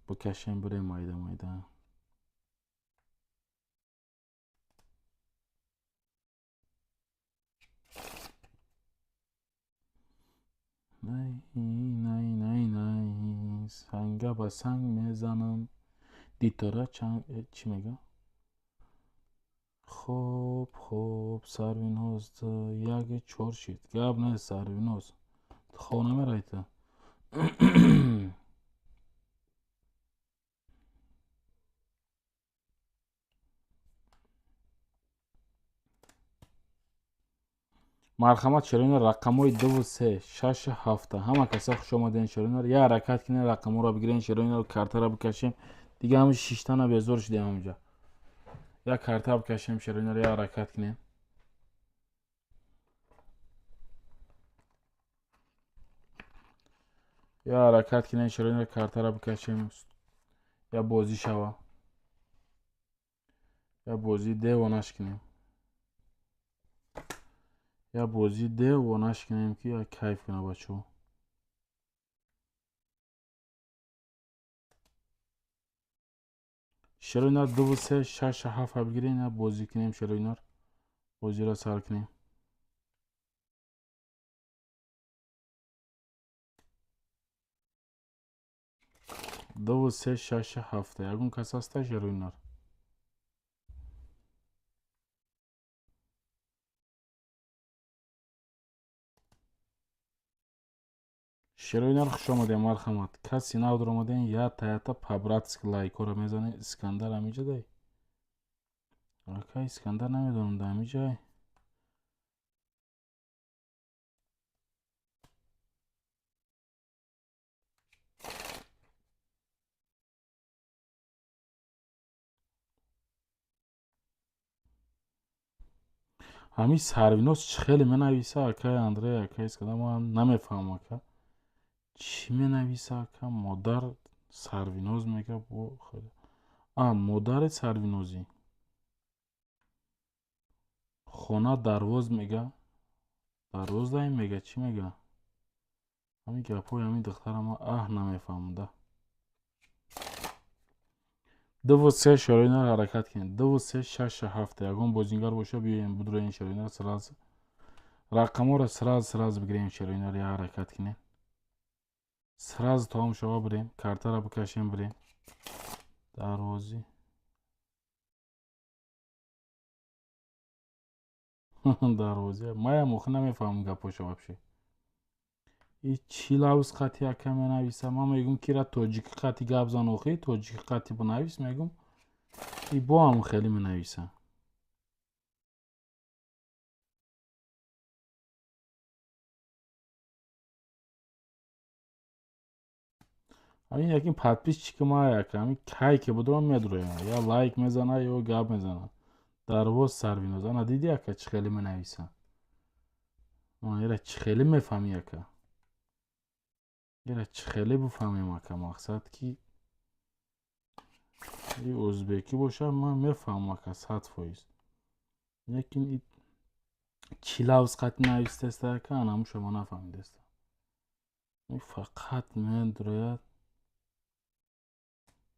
бикашем бирем майда майда. най най най най санга ба санг мезанам дитора чӣ мега? хоб хоб Сарвиноз яге чоршид гап не Сарвиноз хона мерайта. марҳамат широинар рақамҳои 2367 ҳама каса хуш омаден широинар. я ҳаракат кунед рақамҳоро бигирен широинар картаро бикашем дига ҳами 6 тана безор шудем ҳамҷа. я карта бикашем широинар я ҳаракат кунем. я ҳаракат кунем широинар картаро бикашем я бозӣ шава я бозӣ девонаш кунем я бозӣ девонаш кунем ки я кайф куна бачаҳо. широинар 2367 бигирен я бозӣ кунем широинар бозиро сар кунем. Дв се шаша ҳафта ягон кас ҳаста широинар. широинар хуш омадем марҳамат. каси нав дар омаден я таята по-братски лайкора мезанед. Искандар амиҷа дай. Ака Искандар намедонам да амиҷай. ҳамин Сарвиноз чӣ хеле менависа акаи Андрей акаи Искандар ман намефаҳмам ака. чӣ менависа ака? Модар Сарвиноз мега бо хеле. Модари Сарвинозӣ. Хона дарвоз мега. Дарвоз дай мега чӣ мега? ҳамин гапҳои ҳамин духтара ман намефаҳмам да. Дв се широинар ҳаракат кунед. Дв се шаша ҳафта ягон бозингар боша биёем будроем широинар сразу. рақамҳоро сразу бигирем широинар я ҳаракат кунем. сразу таом шава бирем. Картаро бикашем бирем. дарвозӣ. дарвозӣ. маям охир намефаҳмам гапоша вообще. чӣ лавз қати ака менависа? ман мегум кира тоҷикӣ қати гап зан охи тоҷикӣ қати бинавис мегум. бо ҳам хеле менависа. ҳамин якин подписчики ман ака ҳамин кай ки будам медуроям я лайк мезана ё гап мезана. дарвоз Сарвиноз ана диди ака чӣ хеле менависа. ира чӣ хеле мефаҳми ака. ира чӣ хеле бифаҳмем ака. мақсад ки ӯзбекӣ боша ман мефаҳмам ака 100%. лекин чӣ лавз қати навистеста ака анамуша ман нафаҳмидеста. фақат медурояд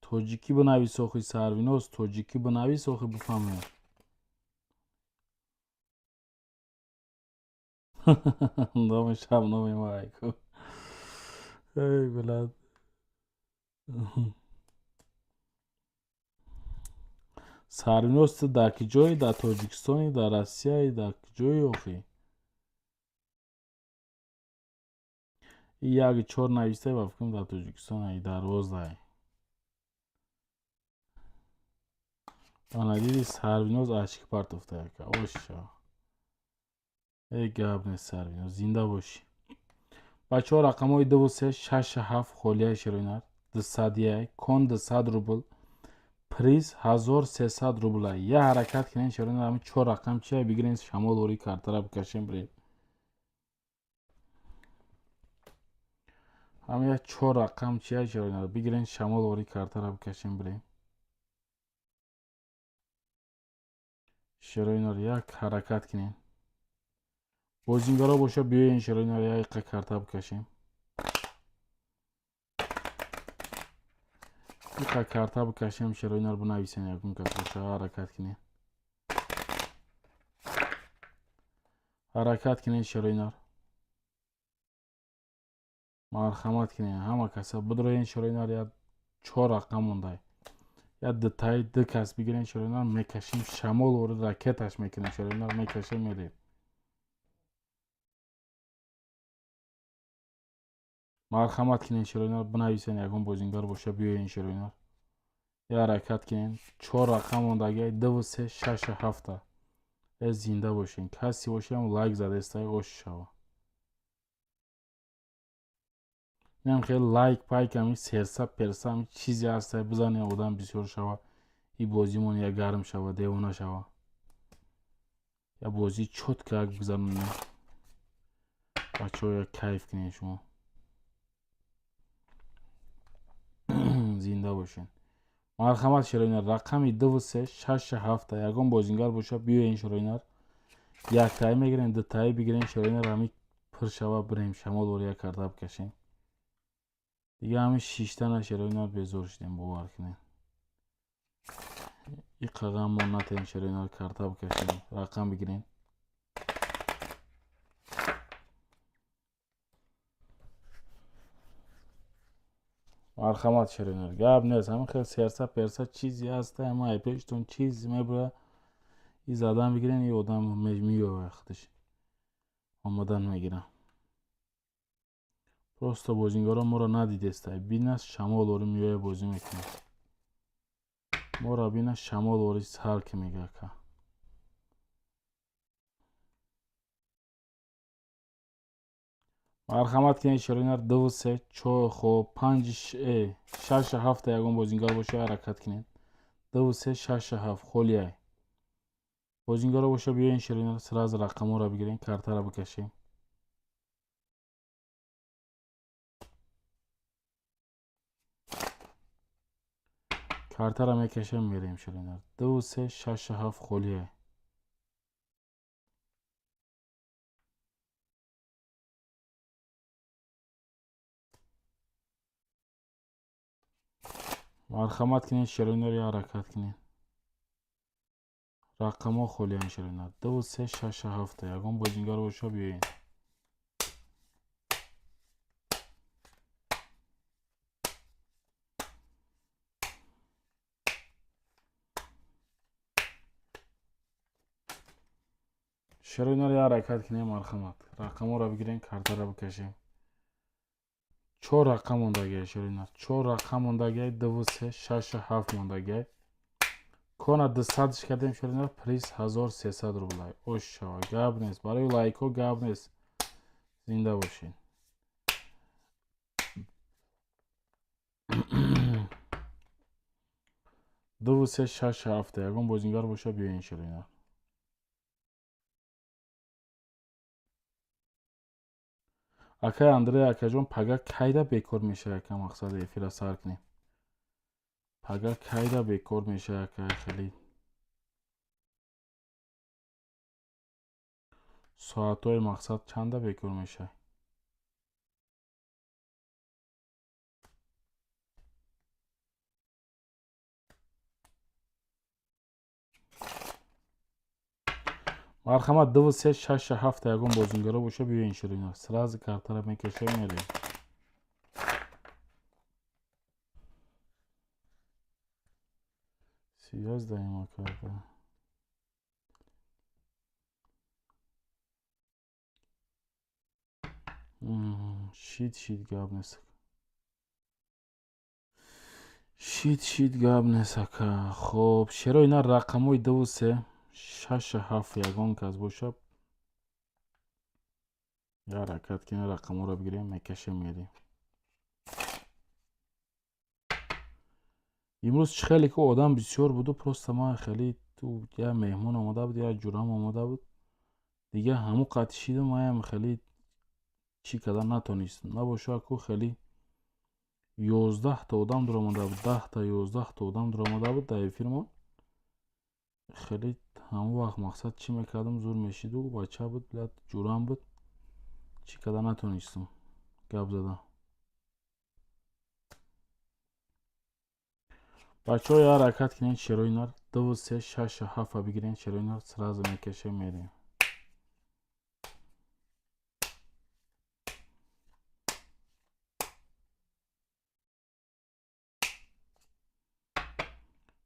тоҷикӣ бинавис охи Сарвиноз тоҷикӣ бинавис охи бифаҳмем. номи шабноми майку. эй блад. Сарвиноз ту дар ки ҷои? Дар Тоҷикистони, дар Россияи, дар ки ҷои охи? як 4 навистай ба фикрам дар Тоҷикистон дарвоз дай. Ana dedi Sarvinoz açık partofta yaka. Oşa. Ey gabne Sarvinoz. Zinda boşi. بچه ها رقم های 2 و 3 6 7 خلیه شروینار ده صدیه کن ده 100 روبل پریز 1300 روبل یه حرکت کنین شروینار همین 4 رقم چیه بگیرین شمال اوری کارترا بکشیم برید همین 4 رقم چیه شروینار بگیرین شمال اوری کارترا بکشیم برید شروینار یک حرکت کنین بازینگارا باشه بیاین شروینار یک کارتا بکشیم یک کارتا بکشیم شروینار بنویسین یکون کس باشه حرکت کنین حرکت کنین شروینار مرحمت کنین همه کسا بدروین شروینار یا 4 رقم مونده یا دتای ده کس بگیرین شروینار میکشیم شمال و راکتش میکنیم شروینار میکشیم میریم مرحمت کنین شروینار بنویسین یکون بازینگار باشه بیاین شروینار یا حرکت کنین 4 رقم موندگی 2 و 3 6 و 7 زنده باشین کسی باشه هم لایک زده استای خوش شوا نیم خیلی لایک پایک همی سرسا پرسا همی چیزی هسته بزنین آدم بسیار شوا ای بازیمون یا گرم شوا دیوانه شوا یا بازی چوت که اگه بزنین بچه ها یا کیف کنین شما زنده باشین مرحمت شروینار رقمی 2 و 3 6 و 7 یکم بازینگر باشه بیاین شروینار یک تای میگیرین دو تای بگیرین شروینار همی پر شوا بریم شمال وریا کرده بکشین دیگه همین 6 تا شروینار بزرگ شدیم باور کنین این قدم ما نتین شروینار کرده بکشین رقم بگیرین مرحمت شروینار گاب نیست همین خیلی سرسا پرسا چیزی هسته اما ای پیشتون چیزی میبره این زدن بگیرین این آدم میوه وقتش آمدن میگیرن پروستا بازینگارا ما را ندیده است بین است شمال اوری میوه بازی میکنه ما را بین شمال اوری سال که میگه که مرحمت کنید شروینار 2 و 3 4 خوب 5 6 و 7 یکم بازینگار باشه حرکت کنید 2 و 3 6 و 7 خلیه بازینگارا باشه بیاین شروینار سراز رقم را بگیرین کارتا را بکشیم کارتا را میکشیم میریم شروینار 2 و 3 6 و 7 خلیه مرحمت کنید شروینار یا حرکت کنید رقم ها خلیه شروینار 2 و 3 6 و 7 یکم بازینگار باشه بیاین شروینار یا حرکت کنید مرحمت رقم ها را بگیرین کارتا را بکشیم 4 رقم موندگی شروینار 4 رقم موندگی 2 و 3 6 و 7 موندگی کنا 200 کردیم شروینار پریس 1300 روبل اوشا گاب نیست برای لایک ها گاب نیست زنده باشین دو و سه شش هفته یکم بازینگار باشه بیاین شروینار اکای اندره اکا جون پگا کایدا بیکار میشه اکا مقصد افیلا سر کنیم پگا کایدا بیکار میشه اکا خیلی ساعتای مقصد چنده بیکار میشه مرحمت 2 و 3 6 7 یکم بازینگارا باشه بیاین شروینار سراز کارتا را میکشه میریم 13 ما کرده شید گاب نیست شید گاب نسکه. خب چرا اینا رقمای 2 و 3 6 و 7 یگان کس باشه یا حرکت که این رقم رو بگیریم میکشه میریم. امروز خیلی که آدم بسیار بود و پروست ما خیلی تو یا مهمون آمده بود یا جورام آمده بود دیگه همو قطع شید و ما هم خیلی چی کدن نتونستم نباشه که خیلی 11 تا آدم در آمده بود 10 تا 11 تا آدم در آمده بود در فیلم خیلی همو وقت مقصد چی میکردم زور میشید و بچه بود بلد جورام بود چی کدن نتونستم گپ زدم. بچه ها یا حرکت کنین چرا اینا 2 و 3 6 و 7 بگیرین چرا اینا سراز میکشه میریم.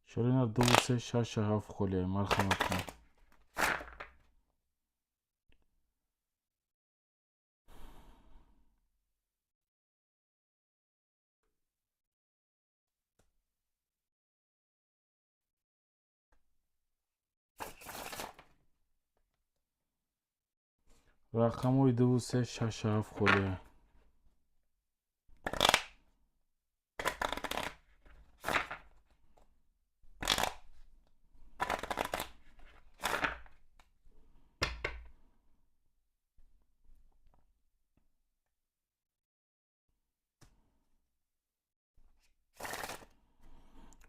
چرا اینا 2 و 3 6 و 7 خلیه مرحمت کنین. رقم های 2 و 3 6 و 7 خلیه.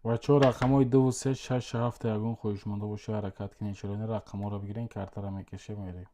بچه ها رقم های 2 و 3 6 و 7 یگون خودش مانده باشه حرکت کنین چرا اینا رقم ها رو بگیرین کارتا رو میکشه میریم.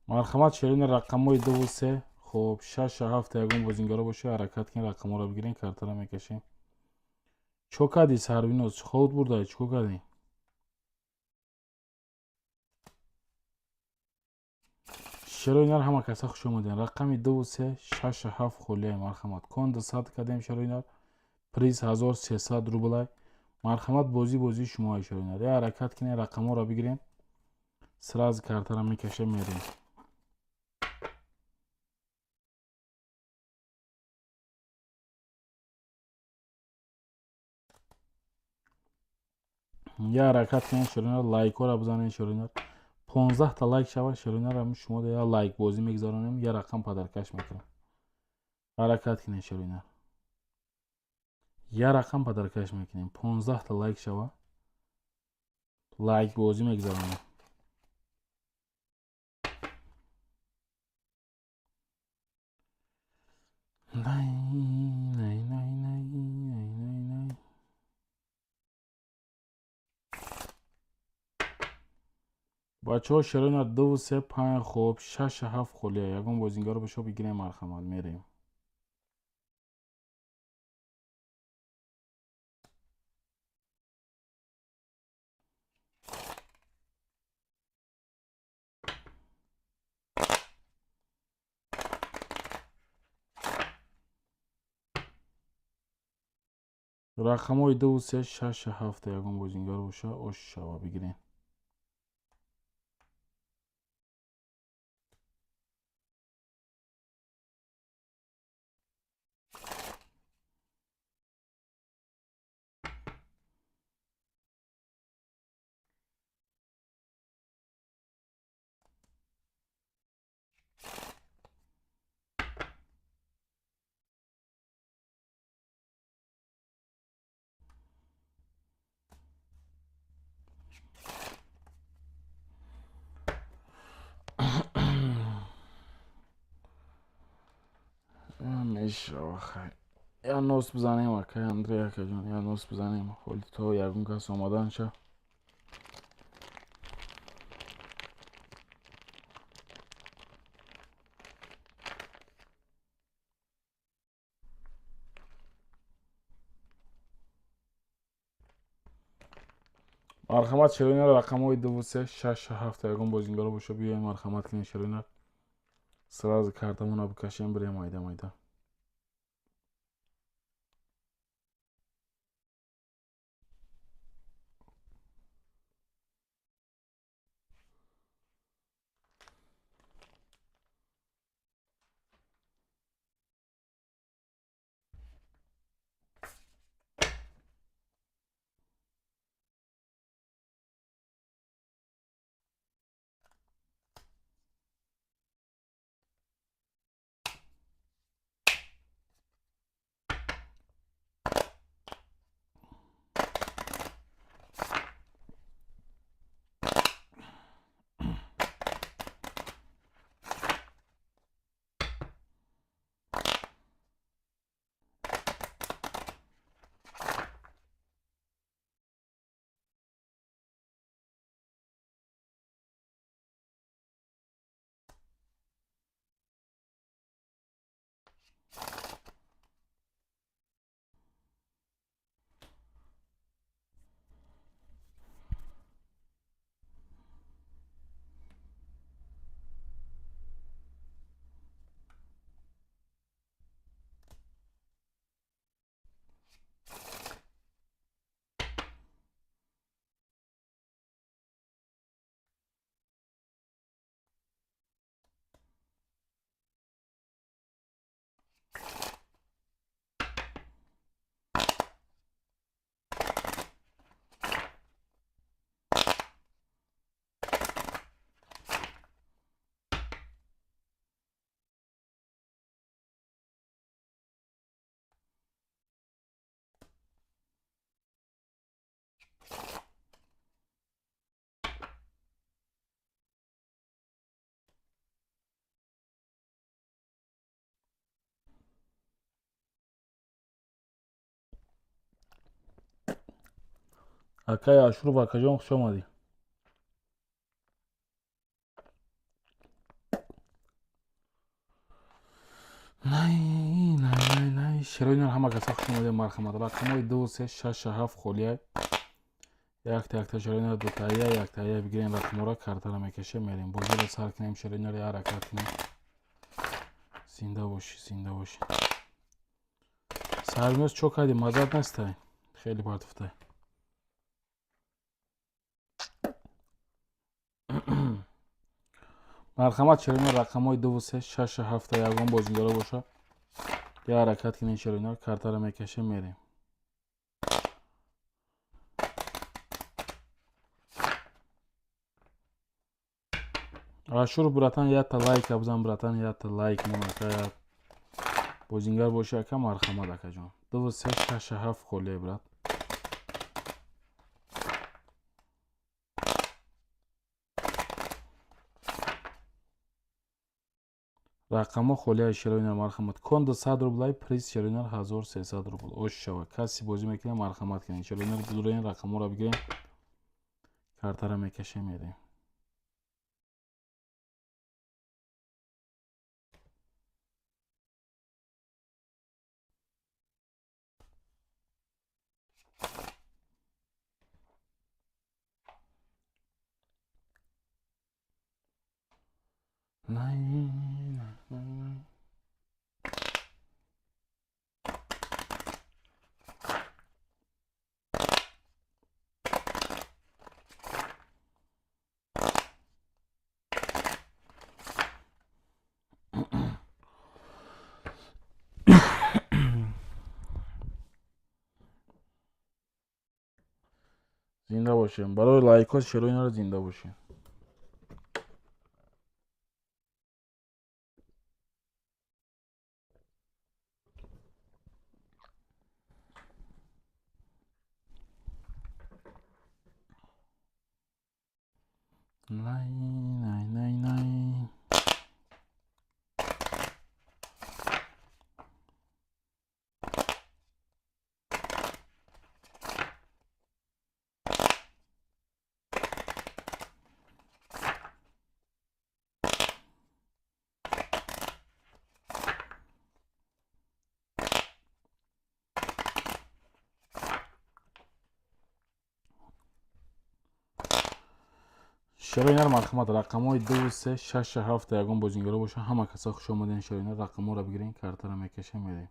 مرحمت چرا اینا رقم های 2 و 3 خب 6 و 7 یگون بازینگارا باشه حرکت کنین رقم ها رو بگیرین کارتا رو میکشین. چو کدی سروینوز خود برده چو کدی چرا اینا رو همه کسا خوش اومدین. رقم 2 و 3 6 و 7 خلیه مرحمت کند 100 کدیم چرا اینا پریز 1300 روبلای مرحمت بازی شما چرا اینا یا حرکت کنین رقم ها رو بگیرین سراز کارتا رو میکشه میریم. یا حرکت کنین چرا اینا لایک ها رو بزنین چرا اینا 15 تا لایک شوه چرا اینا رو شما یا لایک بازی میگذارونیم یا رقم پدرکش میکنم. حرکت کنین چرا اینا یا رقم پدرکش میکنیم 15 تا لایک شوه لایک بازی میگذارونیم. نه نه نه نه نه نه. بچه ها چرا اینا 2 و 3 5 خوب 6 و 7 خلیه یکم بازینگار بشه بگیریم مرحمت میریم. رقم های 2 و 3 6 و 7 یکم بازینگار باشه اوش شوا بگیریم. میشه آخه یا نوست بزنیم اکه اندریا که جون یا نوست بزنیم خودی تو یکم کس آمادن شه. марҳамат широинар рақамҳои 236 ягон бозингаро боша биёем марҳамат кинед широинар сразу картамона бикашем бирем майда акай ашуров акаҷон хуш омадӣ най широинар ҳама каса хуш омадед марҳамат рақамҳои 236 холия якта широинар дутаия яктаия бигирем рақамҳоро картаро мекашем мерем бозиро сар кинем широинар я ҳаракат кинем зинда бошӣ сармёз чо кардӣ маззат настай хеле партуфтай марҳамат широинар рақамҳои 237 ягон бозингаро боша я ҳаракат кинем широинар картаро мекашем мерем ашур братан ята лайк абзан братан ята лайк монака бозингар боши ака марҳамат акаҷон 237 холия брат рақамҳо холия широинар марҳамат конда 100 рублай приз широинар 1300 рубл ош шава каси бозӣ мекунем марҳамат кинем широинар дурен рақамҳоро бигирем картаро мекашем мерем зинда бошем барои лайкҳо широинар зинда бошем най شراینر مرحمت رقم‌های 2 و 3 6 7 یگان بازیگرا باشه. همه کسا خوش آمدین. شراینر رقم‌ها رو بگیرین، کارت رو میکشه میدیم.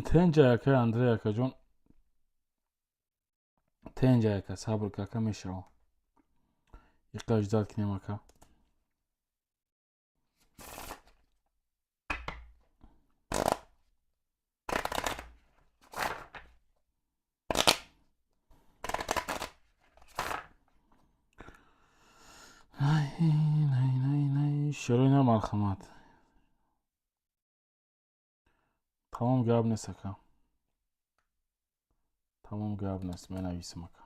تنجا یکه اندره یکه جون، تنجا یکه صبر که میشه یک اجداد کنیم اکا. شراینر مرحمت تمام گاب نیست اکا، تمام گاب نیست. می نویسم اکا.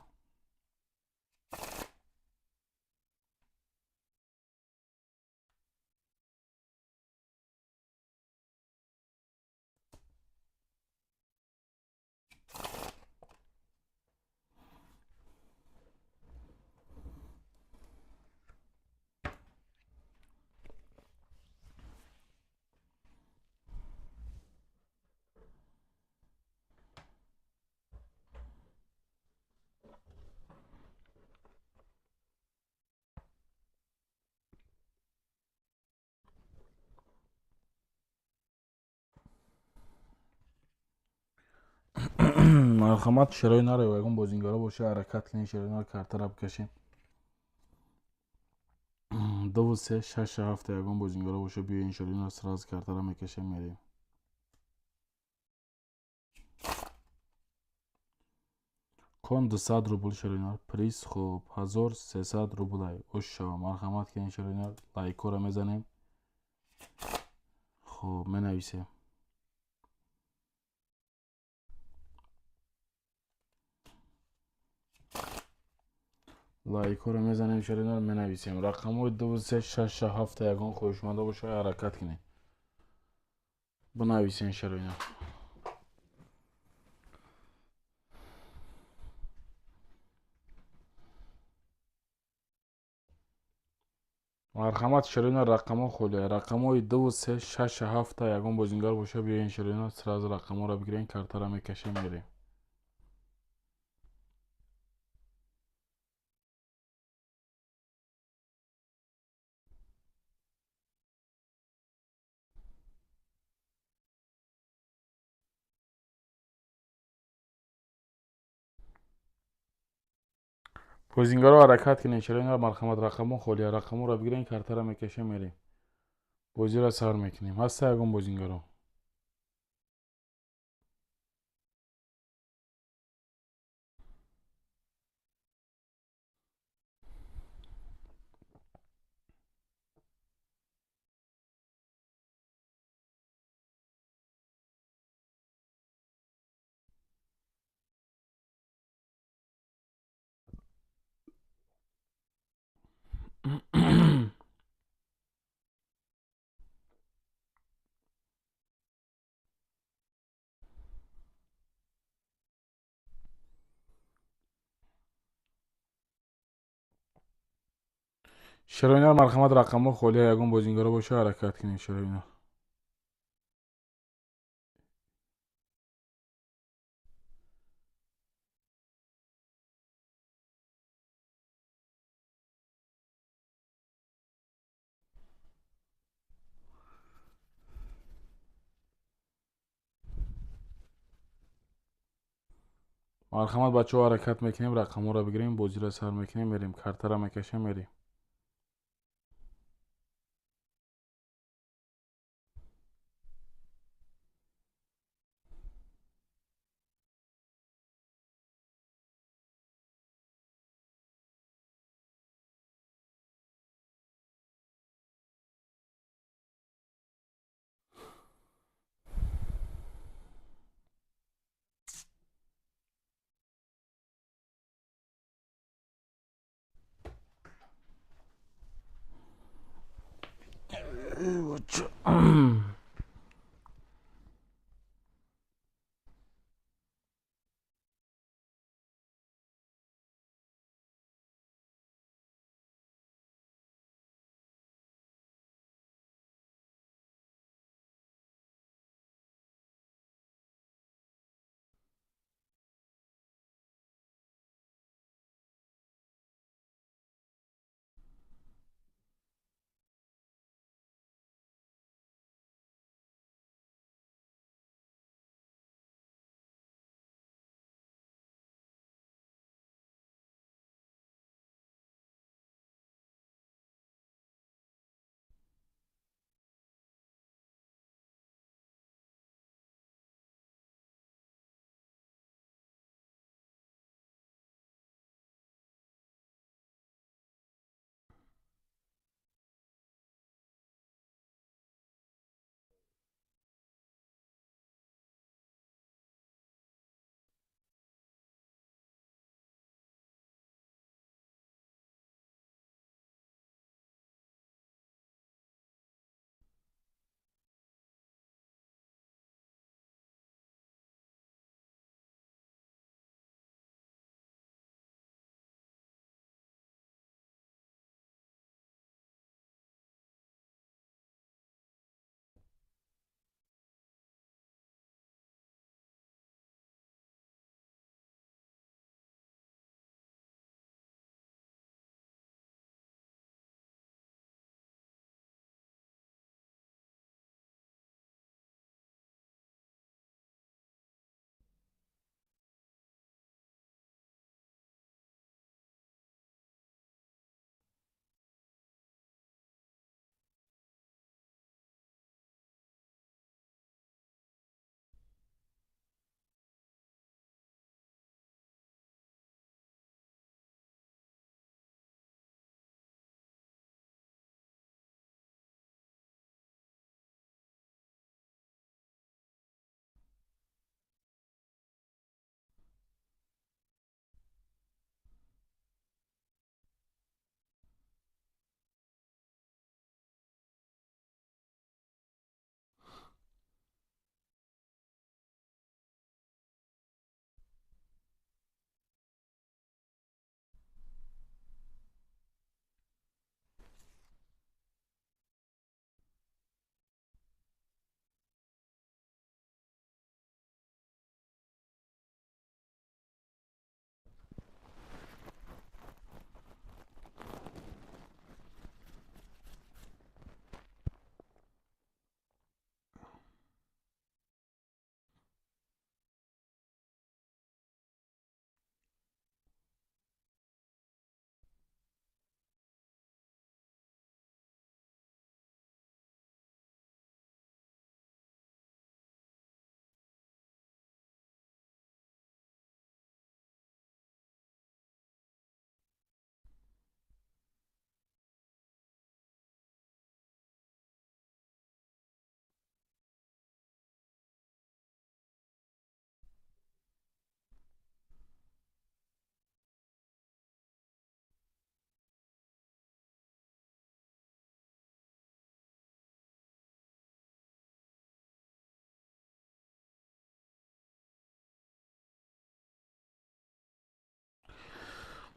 مرحمت شراینر یگان بازیگرا باشه. حرکت کنین. شراینر کارت رو بکشین. 2 و 3 6 7 یگان بازیگرا باشه. بیاین شراینر سراز کارت رو میکشه میریم. کن 200 روبل شراینر پریس. خوب 1300 روبل ای اوشا. مرحمت کنین شراینر لایکو رو میزنیم. خب می نویسیم لایکو رو میزنیم. شراینر می نویسیم رقم های 2 و 3 6 7 یگان خوشمنده باشه. حرکت کنین بنویسین شراینر. مرحمت شراینر رقم ها خوله. رقم های 2 و 3 6 7 یگان بازیگر باشه. بیاین شراینر سراز رقم ها رو بگیرین. کارت رو میکشیم میریم. بازیگر رو حرکت کنین شراینر مرحمت رقم ها خوله. رقم ها رو بگیرین. کارت رو میکشیم میریم. بازی را سر میکنیم. هست یگان بازیگر رو شراینر مرحمت رقم ها خوله. یگان بازیگر باشه. حرکت کنین شراینر. مرحمت بچه ها حرکت میکنیم. رقم ها رو بگیریم. بازی را سر میکنیم میریم. کارت را میکشیم میریم.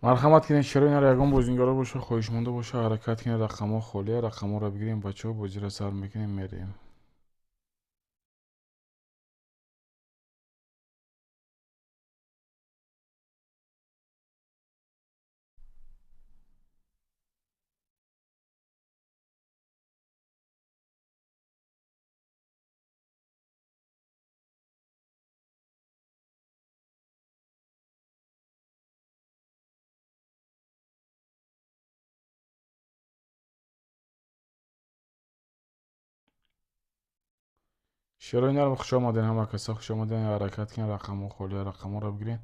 марҳамат кинед широинар ягон бозингоро боша, хоҳишмонда боша, ҳаракат кинед, рақамҳо холия, рақамҳоро бигирем бачаҳо, бозиро сар мекунем, мерем. широинар хуш омадед, ҳама каса хуш омадед, ҳаракат кинед, рақамҳо холия, рақамҳоро бигирен,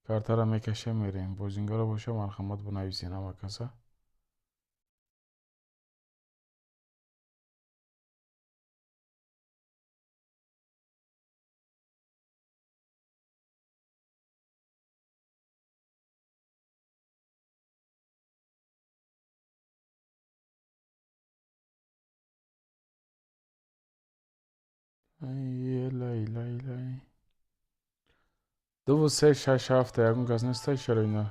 картаро мекашем, мерем. Бозингоро боша, марҳамат бинависен, ҳама каса. Лай. 2 3 6 7 ягон кас нестай широинар.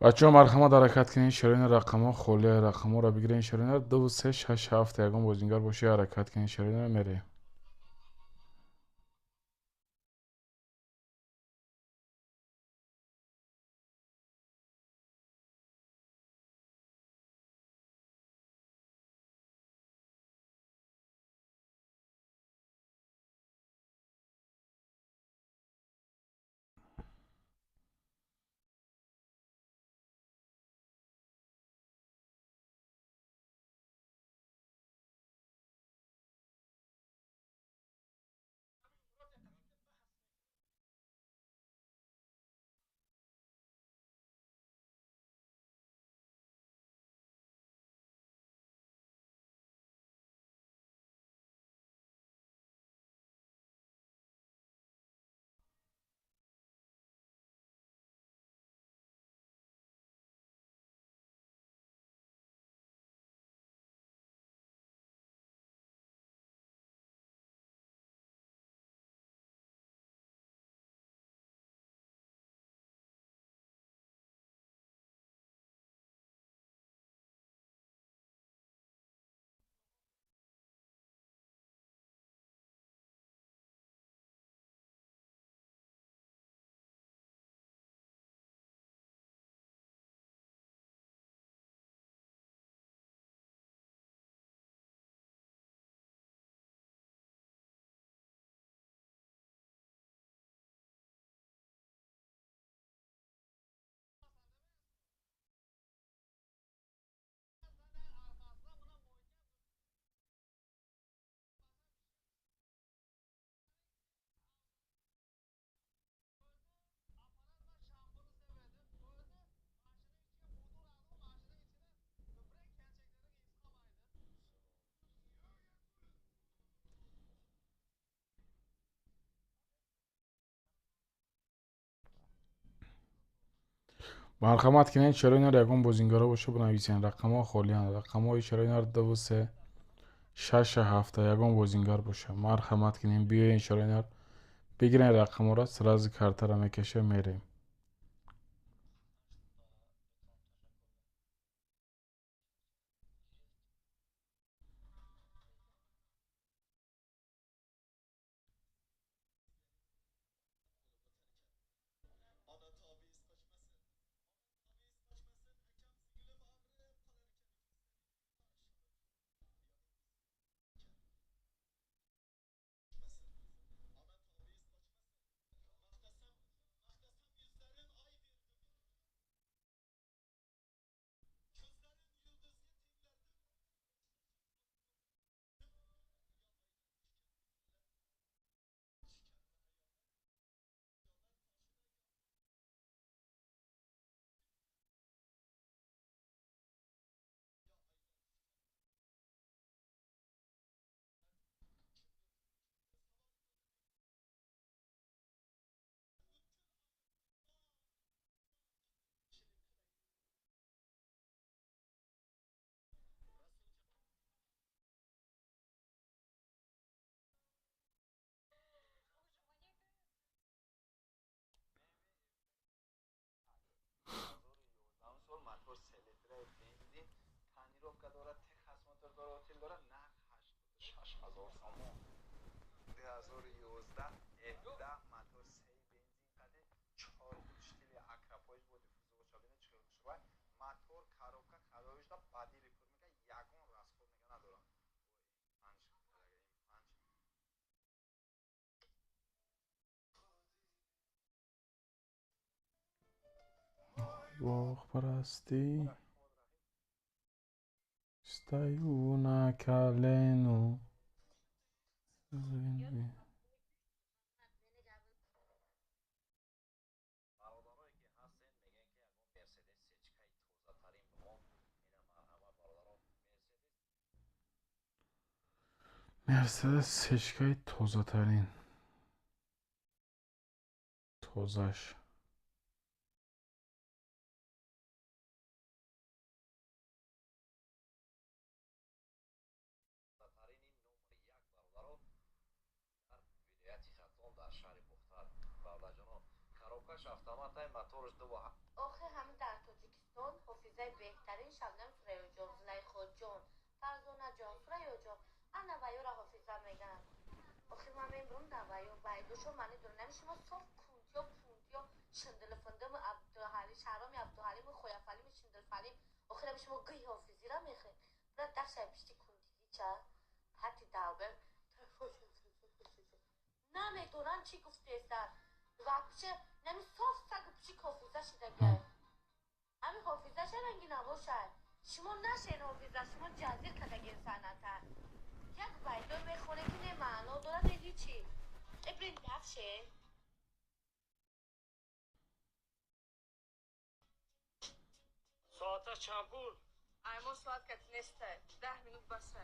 бачаҳо марҳамат ҳаракат кинед, широинар рақамҳо холия, рақамҳоро бигирен, широинар 2 3 6 7 ягон бозингар боша, ҳаракат кинед, широинар, мерем. марҳамат кинед, широинар ягон бозингоро боша, бинависен, рақамҳо холиянд, рақамҳои широинар 2 3 6 7 ягон бозингар боша, марҳамат кинед, биёен широинар, бигирен рақамҳоро, сразу картаро мекашем, мерем. داره نه 86,000 سوم 2011 17 موتور 3 بنزین قده 4 штили акрапоиш буд фузул шабина чиқар шава мотор коробка хадовиш да бади репор мека ягон расход мека надорам панч панч باغ پرستی стою на колену. مرسدس سچکای توزه ترین توزش آخه همه در تاجیکستان حافظه بهترین شبنم سریا جان زلیخا جان فرزانه جان سریا جان انا ویو را حافظه میگن آخه من میبرم نویو ویدوشو منی دور نمیشم صاف کونتیا پونتیا شندل فندم عبدالحلی شهرام عبدالحلیم خویفلیم شندل فلیم آخه نمیشم گی حافظی را میخواه برای در شای پشتی کونتیگی چه حتی داوبر نمیدونم چی گفته سر و پیش نمی صاف سگ پیش حافظه شده همین حافظه چه رنگی نباشه شما نشین حافظه شما جزیر کدگیر سنته یک بیدار میخونه که نه معنا داره نیدی چی ابرین دفشه ساعت چند بود؟ ایما ساعت که نیسته 10 minut بسه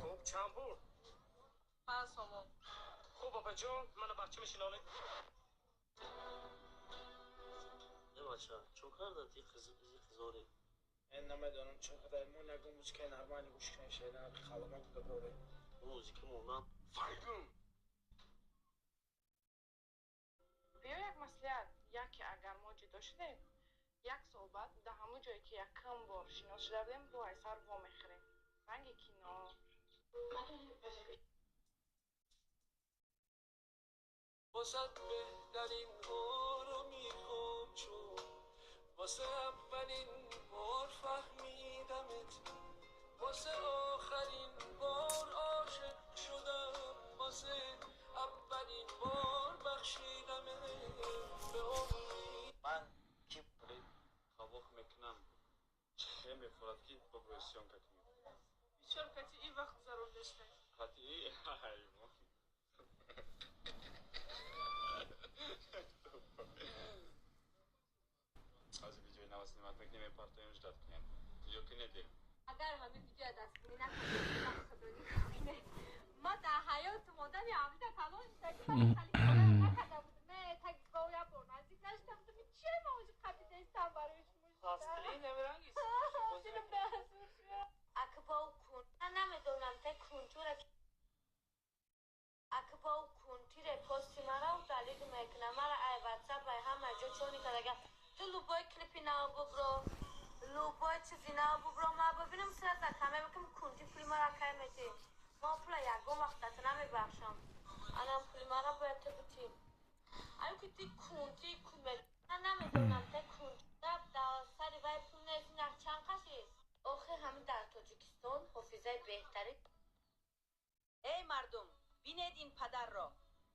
خوب چند بود؟ 5 سوم خوب بابا جان منو بچه میشنانی؟ نه بچه چون کرده تی خزاری؟ من نمیدونم چون خدایمون نگو موزیک نرمانی گوش کنی شیدن خلومه بگوره موزیک مومن فایدون بیا یک مسئله یکی اگر ما جدا شدیم 1 سال بعد در همون جایی که یکم بار شناس شده بودیم رو ایسر وا میخریم رنگ کینا واسه بهترین ها رو میخوام چون واسه اولین بار فهمیدمت واسه آخرین بار عاشق شدم واسه اولین بار بخشیدمت به امید من کی خواه میکنم چه میخورد که با پوزیسیون کنیم بیچار کتی این وقت ضرور داشته حتی حیوان از ویدیوی نوستیم فکر نمیپرتایم جداد کنیم یا که ندیم اگر همه ویدیو دست کنی نکنی ما در حیات مادر عبیده کلان شدیم نکرده بودم نه تاکی باویا بر نزدیک نشده بودم چه موجود قبیده ایستم برایش خواستلی نمیرنگیست اکباو کن من نمیدونم تا کنتور اکباو کنتیر پاستی مرا و دلیل میکنه مرا ای واتساپ ای همه جا چونی کدگه تو لوبای کلیپی نو ببرو لوبای چیزی نو ببرو ما ببینم سر از کمه بکم کنتی پولی مرا که میتی ما پولا یکم وقتت نمیبخشم الان پولی مرا باید تو بتی ایو که تی کنتی کمه من نمیدونم تا کنتی در سری وای پول نیستی نه چند قشیست آخه همه در تاجیکستان حافظه بهتری ای مردم بینید این پدر را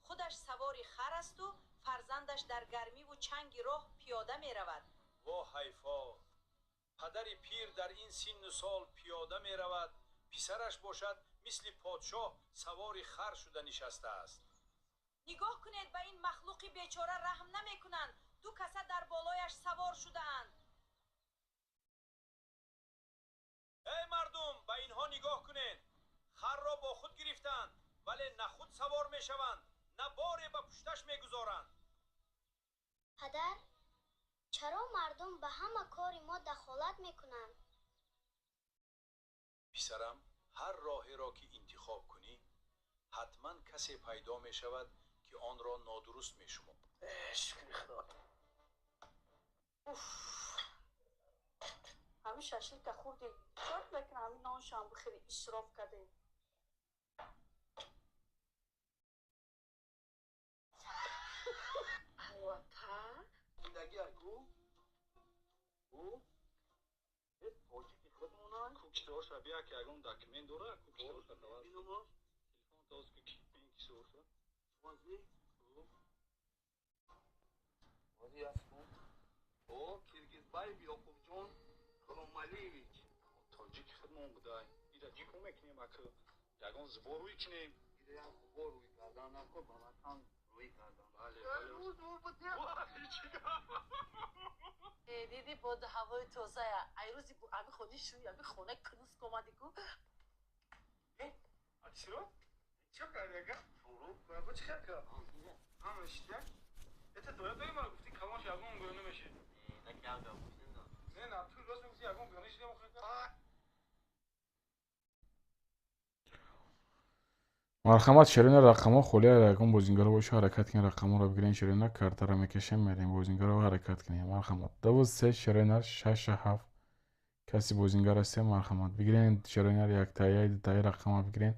خودش سواری خر است و فرزندش در گرمی و چنگ راه پیاده می رود وا حیفا پدر پیر در این سن و سال پیاده می رود پسرش باشد مثل پادشاه سواری خر شده نشسته است نگاه کنید به این مخلوق بیچاره رحم نمی کنند 2 کسه در بالایش سوار شده اند ای مردم به اینها نگاه کنید خر را با خود گرفتند ولی نه خود سوار می شوند نه باری به پشتش می گذارند پدر چرا مردم به همه کار ما دخالت میکنند؟ پسرم هر راهی را که انتخاب کنی حتما کسی پیدا می شود که آن را نادرست می شمارد. شکر خدا همین شاشلیک خوردی چرا بکنم همین نانش هم بخیری اسراف کرده البته دیگه اگو او توجیه خودمون کوکشور شبیه که اگون داکیمنت داره کوکشور شده اینو ما تلفن تاس که این کشور شد وازی هستم او کیرگیزبای بیاکوب جون کرومالیویچ توجیه خودمون بوده ایده چی کمک کنیم اگه یگون زبور روی کنیم ایده هم زبور روی کردن نکن بابتان روی کردن بله روز مو بودیم دیدی بود هوای تازه ای روزی بو امی خودی شوی امی خونه کنوس کمادی کو چرا؟ چرا کردی شروع بابا چه کرد هم اشتیاق ات دوی ما گفتی کاماش یگون گونه میشه نه تو راست میگی یگون گونه شدی مخه марҳамат ширина рақамҳо холия ягон бозингаро боша ҳаракат кинед рақамҳоро бигирен ширина картаро мекашем мерем бозингаро ҳаракат кинем марҳамат 2 ширинар 6 каси бозингар ҳастем марҳамат бигирен ширинар яктаи дутаи рақамро бигирен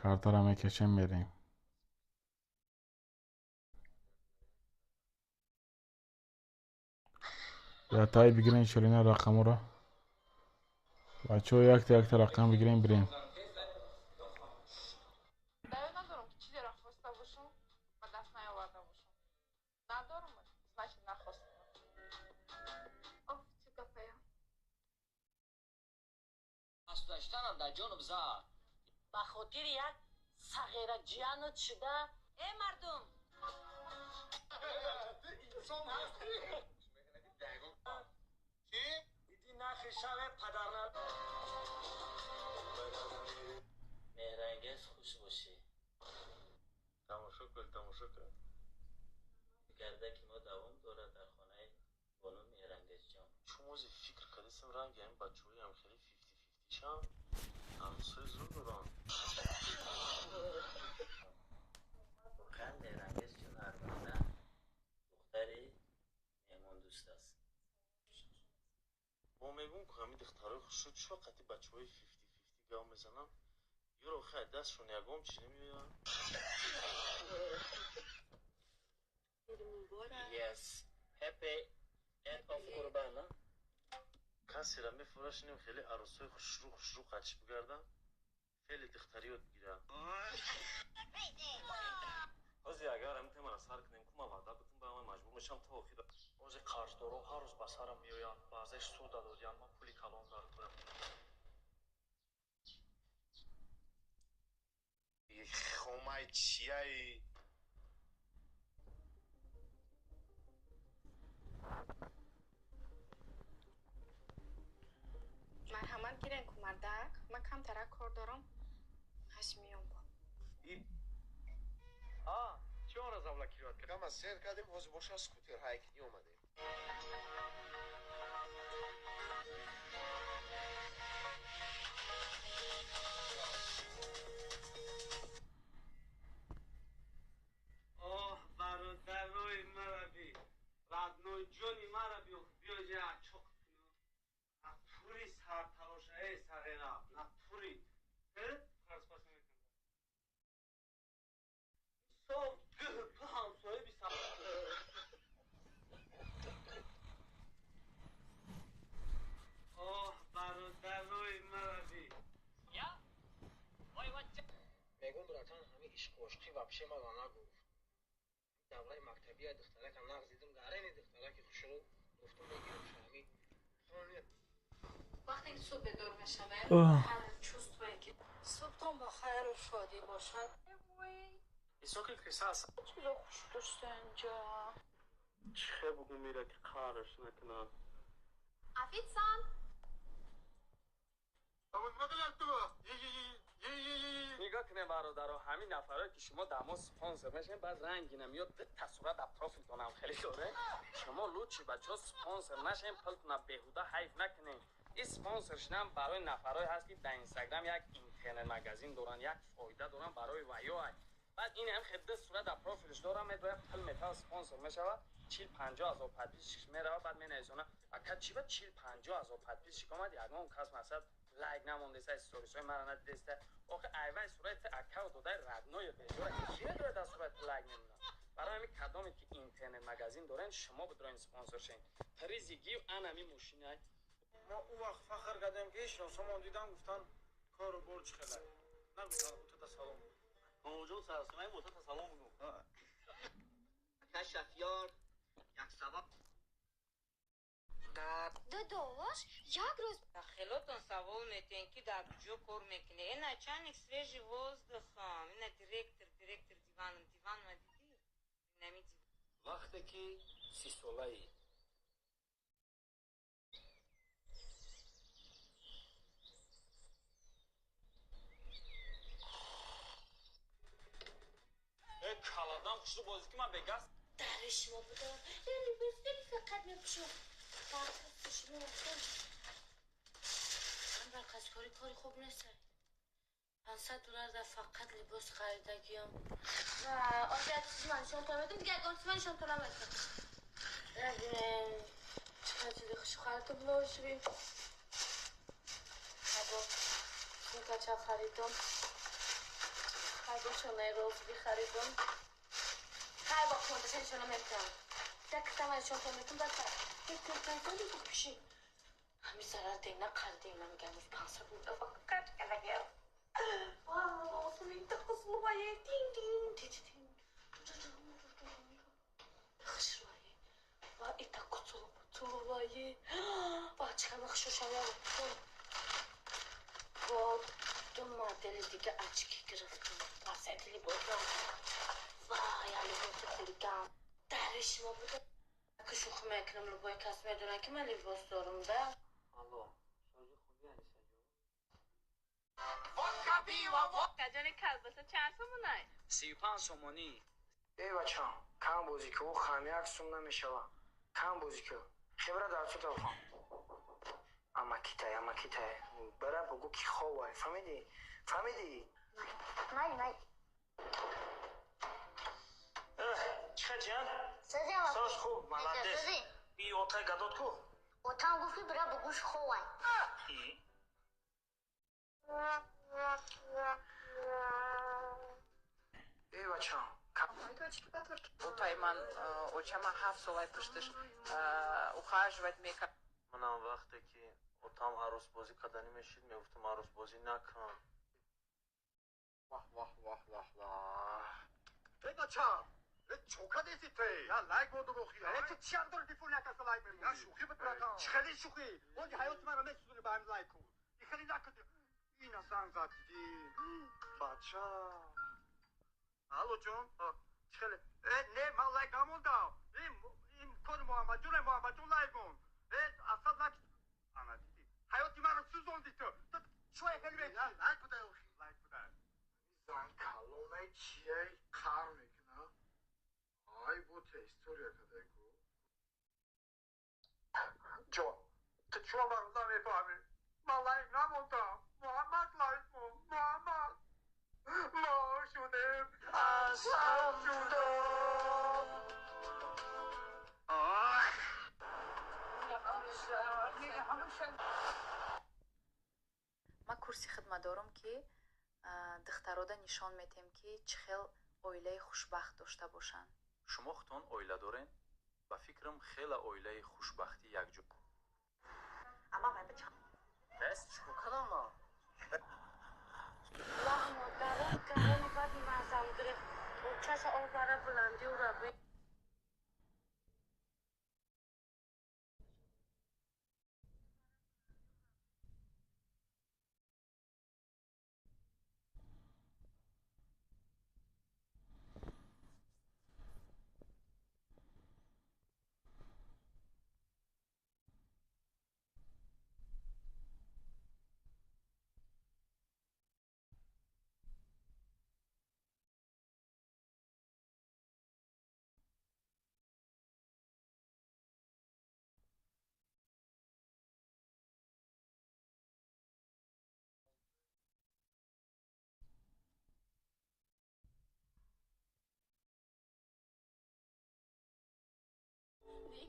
картаро мекашем мерем яктаи бигирен ширинар рақамҳоро бачаҳо якта рақам бигирен бирем داشتنم در جانب زار به خاطر یک صغیره جیانت شده ای مردم چی؟ دیدی نخی شوه پدرنر مهرنگز خوش باشی تماشا کن گرده که ما دوام داره در خانه بانو مهرنگز جان شما فکر کردیم رنگ این بچه های هم خیلی 50-50 شم همسای زور دارن واقعا مهرنگز جان ارمنه دختری مهمان دوست است ما میگم که همین دخترهای خوشت چه وقتی بچه های 50-50 گام میزنن یه رو خیلی دستشون یکم چی نمیدونن Yes happy end of قربان کسی را میفراشنیم خیلی عروسای خوش رو قدش بگردن خیلی دختریات بگیرن بازی اگر هم تیمان سر کنیم که ما وعده بتون به من مجبور میشم تا آخیر بازی قرض دارو هر روز به سرم میویان بعضیش سود دادیان من پولی کلان دارم خمای چیه مرحمت گیرن کمردک من کم ترک کار دارم هش میام با چی آن از اولا کیوات کرد؟ کم از سیر کردیم حوض باشا سکوتر هایکنی اومده برادر روی مرا بی ردنوی جونی مرا بی بیا جا چوک نپوری سر تلاشه ای سغیره نپوری خرس پس نمیکنم صاف گه تو همسایه بی سر برادر روی مرا بی میگم براتان همه عشق و عشقی و بشه ما نگو دوره مکتبی دختره که نغز دیدم گرین دختره که خوش رو گفتم بگیرم شمی خانیت وقتی صبح دور میشوه هر چوست توی که صبحتون با خیر و شادی باشد ایسا که کسی هست چرا خوش داشته اینجا چه بگو میره که کارش نکنه عفید سان نگاه کنه برادرها همین نفرهایی که شما دما سپانسر میشین بعد رنگی نمیاد به تصورت در پروفیلتون هم خیلی داره شما لوچی بچه ها سپانسر نشین پلتون بهوده حیف نکنین این سپانسر شدن برای نفرهایی هست که در اینستاگرام یک اینترنت مگزین دارن یک فایده دارن برای ویو بعد این هم خیلی صورت در پروفیلش دارم میدویم پل میتال سپانسر میشود 40-50 هزار پادپیسش میره بعد مینویسونه اکا چی بود 40-50 هزار پادپیسش کامد یگان کس مثلا لایک نمونده سه استوریس های مرا ندیسته آخه ایوان صورت اکاونت داده ردنوی بیجوره چیه داره در صورت لایک نمونه برای همین کدامی که اینترنت مگزین دارن شما بدرین سپانسر شین تریزی گیو انمی ماشینای ما اون وقت فخر کردیم که شما دیدن گفتن کارو برج خیلی نگفتن تو سلام موجود سرسمه موتور سلام بگو کشفیار یک سبب داداش یک روز خیلاتون سوال میتین که در کجا کار میکنه این начальник свежий воздухом این دایرکتор دیوان ما دیدی نمیدی وقتی که 30 ساله‌ای کالادان خوشو بازی که من بگست درش ما بودم یعنی بسته فقط میپوشم برکت شما من برکت کاری خوب نیست. $500 در فقط لباس خریدگیم و آنجا چیزی من شانتلا بدم دیگه اگه من شانتلا بدم ببینیم چقدر چیزی خوش خریدم بلاشویم هبا این کچه خریدم هبا چونه روزی خریدم هبا کنتشن شونه میکنم دکتم از شانتلا میکنم بسر یکتون کنتالی بکشی همین ضرر دیگه نقل من میگم از 500 بود فقط کلگیم واو سویت خصوصی دین دین دین خشوایی و ایتا کتوبایی و چقدر خشوشایی و دو مدل دیگه اچکی گرفتم واسه بودم و یعنی بود دیگه درش ما بودم که شوخی میکنم لبای کس میدونن که من لباس دارم ده الو سوژی خوبی انیسه کجان کلباسه چند سومونه 35 تومانی ای بچه کم بازی که او خمی اکسون نمیشه کم بازی که خبره در تو تلفن اما کیتای برای بگو کی خواه فهمیدی؟ مای چه جان؟ سازی هم ساز خوب ملده سازی بی اوتای گداد کو اوتان گفتی برای بگوش خواه ای ای بچه اوتای من اوچما 7 سال پشتش ухаживать میکرد منم وقتی که اوتام عروس بازی کردنی میشید میگفتم عروس بازی نکن واه ای بچه چوکا دیسی توی یا لایک بودو بخی ای تو چی هم داره دیفول نکسته لایک میمونی یا شوخی بپرکم چخلی شوخی اونی حیات من رو میسوزونی با هم لایک کن این خیلی نکده این اصلا زد دیدی بچه الو جون چخلی نه من لایک نموندم این کن محمد جون لایک کن اصلا لایک انا دیدی حیاتی من رو سوزوندی تو چوی خیلی بیتی لایک بوده لایک بوده زن کلونه چیه کار میکنه ای بوته استوریا کده کو جون تو چون من رو نمیفهمی من لایک نموندم محمد لایک مون محمد ما شدیم از هم جدا ما کورسی خدمت دارم که دخترادا نشان میتیم که چخیل اویله خوشبخت داشته باشن شما ختان اویله دارین؟ با فکرم خیلی اویله خوشبختی یک جو اما من بچه بس چکو کنم ما لحمو گرمی بعد مزم گرفت و چش آباره بلندی و ربی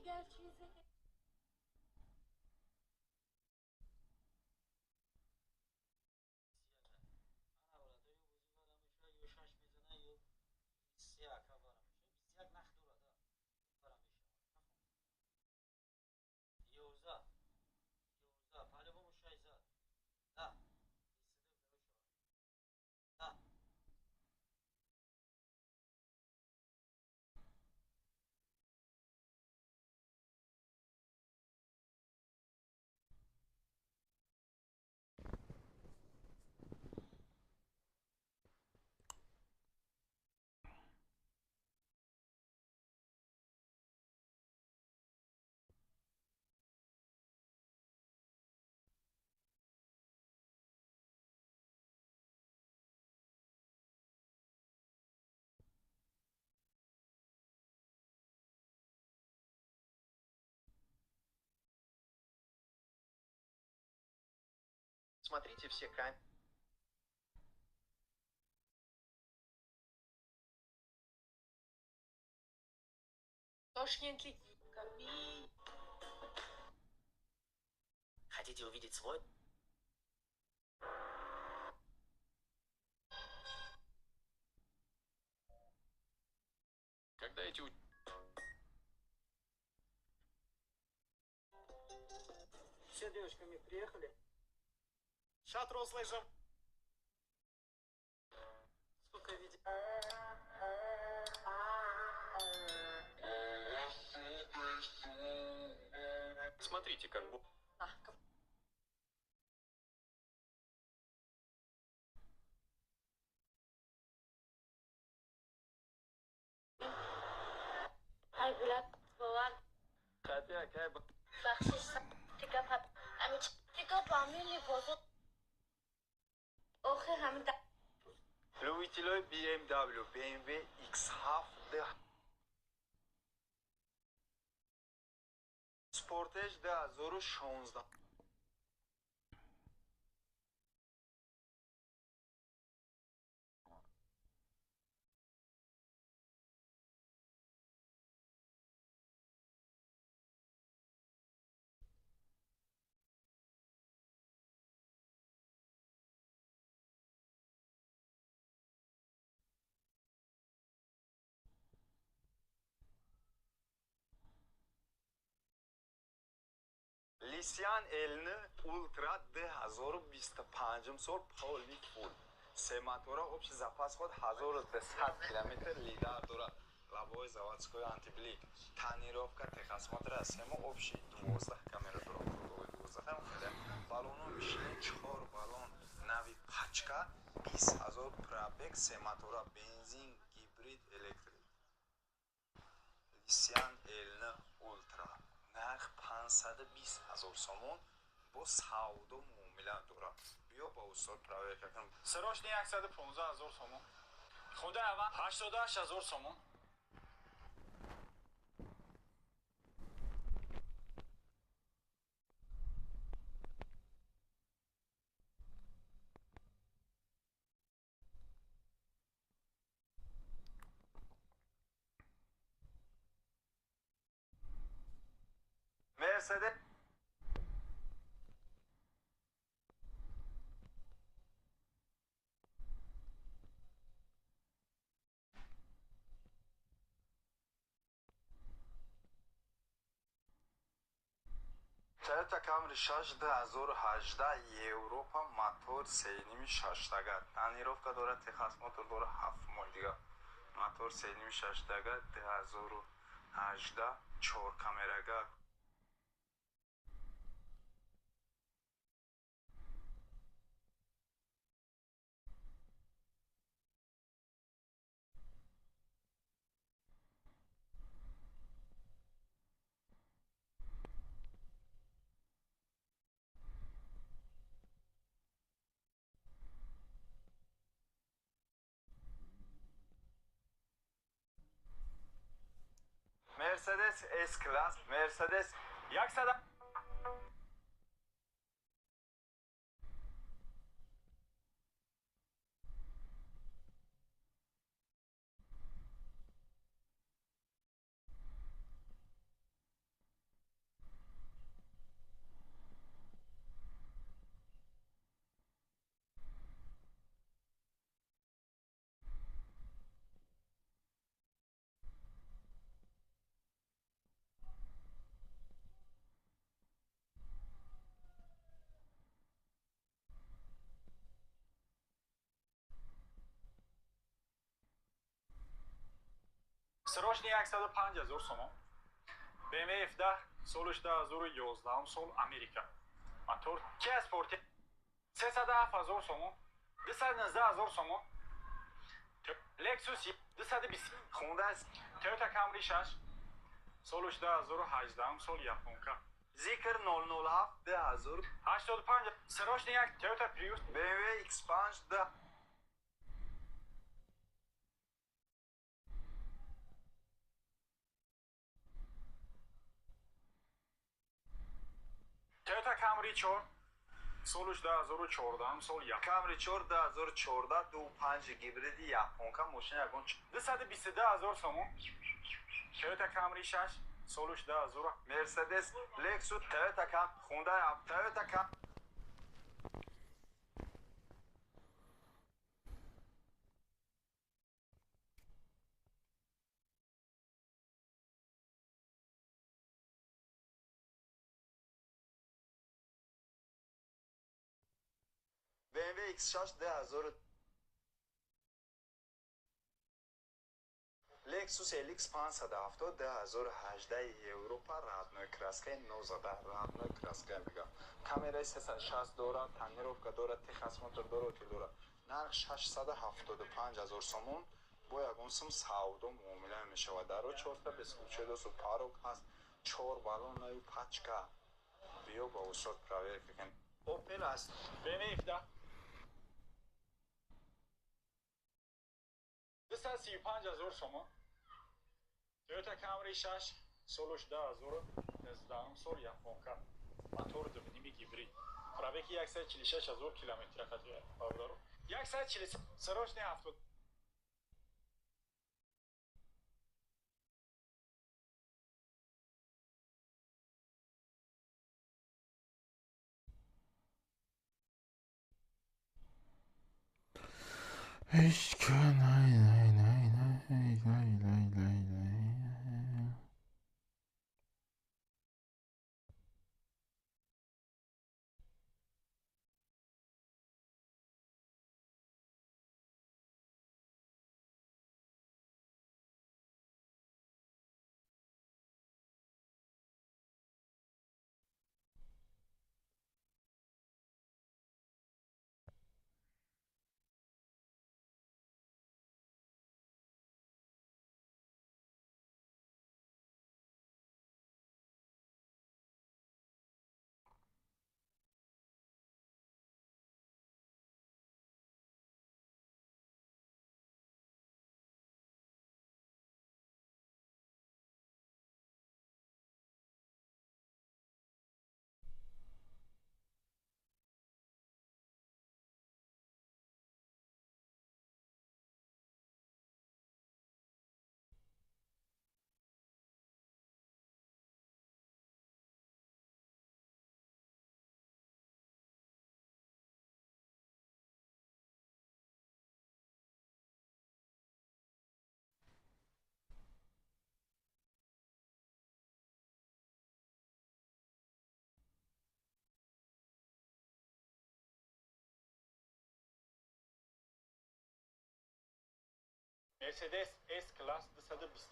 دیگر چیزی که Смотрите все камеры. Хотите увидеть свой? Когда эти... Все девушками приехали? Шатро услышим. Сколько видео? Смотрите, как бы... های بلد باور Хотя, как бы... بخشش تیکا پد همین تیکا پامیلی بزرگ آخه همین любителей BMW, BMW X7 Sportage 2016. Lysian elni Ultra 2025 سال پولی فول سه موتور общий запас خود 1200 км лидер داره лобовое заводское антиблик тонировка техосмотра сема общий 12 камера дاره 12 هم баллону мишлен 4 баллон нави пачка 20000 пробег се мотора бензин гибрид электрик Lysian elni Ultra нарх 520,000 сомон бо савдо муомила дорад биё ба устод проверка кунем Срочный 115,000 сомон. Худа аван 88,000 сомон. مرسدس Toyota Camry 6 2018 Европа мотор 3.6 дага тонировка дора техас мотор дора 7 мой дига мотор 3.6 дага 2018 4 камерага Mercedes S-Class Mercedes 100 срочный 105 000 сомон. BMW F10 солиш 2011 сол Америка. Мотор Kia Sportage 307 000 сомон. 219 000 сомон. Lexus 220. Honda Toyota Camry 6 солиш 2018 сол Японка. Zikr 007 2085 срочный Toyota Prius BMW X5 Toyota Camry 4 солиш 2014 сол Camry 4 2014 25 гибриди японка машина ягон 222 000 сомон. Toyota Camry 6 солиш 2000 Mercedes Lexus Toyota Camry Hyundai Toyota Camry BMW X6 2000 Lexus LX 570 2018 Европа родной краской нозада родной краской мега камераи 360 дора тонировка дора техас мотор дора дора нарх 675 000 сомон бо ягон сум савдо муомила мешавад даро 4 та бескучедосу парок ҳаст 4 баллонаи пачка биё ба усрот проверка кун Opel аст BMW F10 235 000 сомон. Toyota Camry 6 солиш 2019 сол японка. Мотор двуними гибрид. Пробеги 146 000 километр кадр. Благодарю. 140 срочный авто. Mercedes S-Class 220.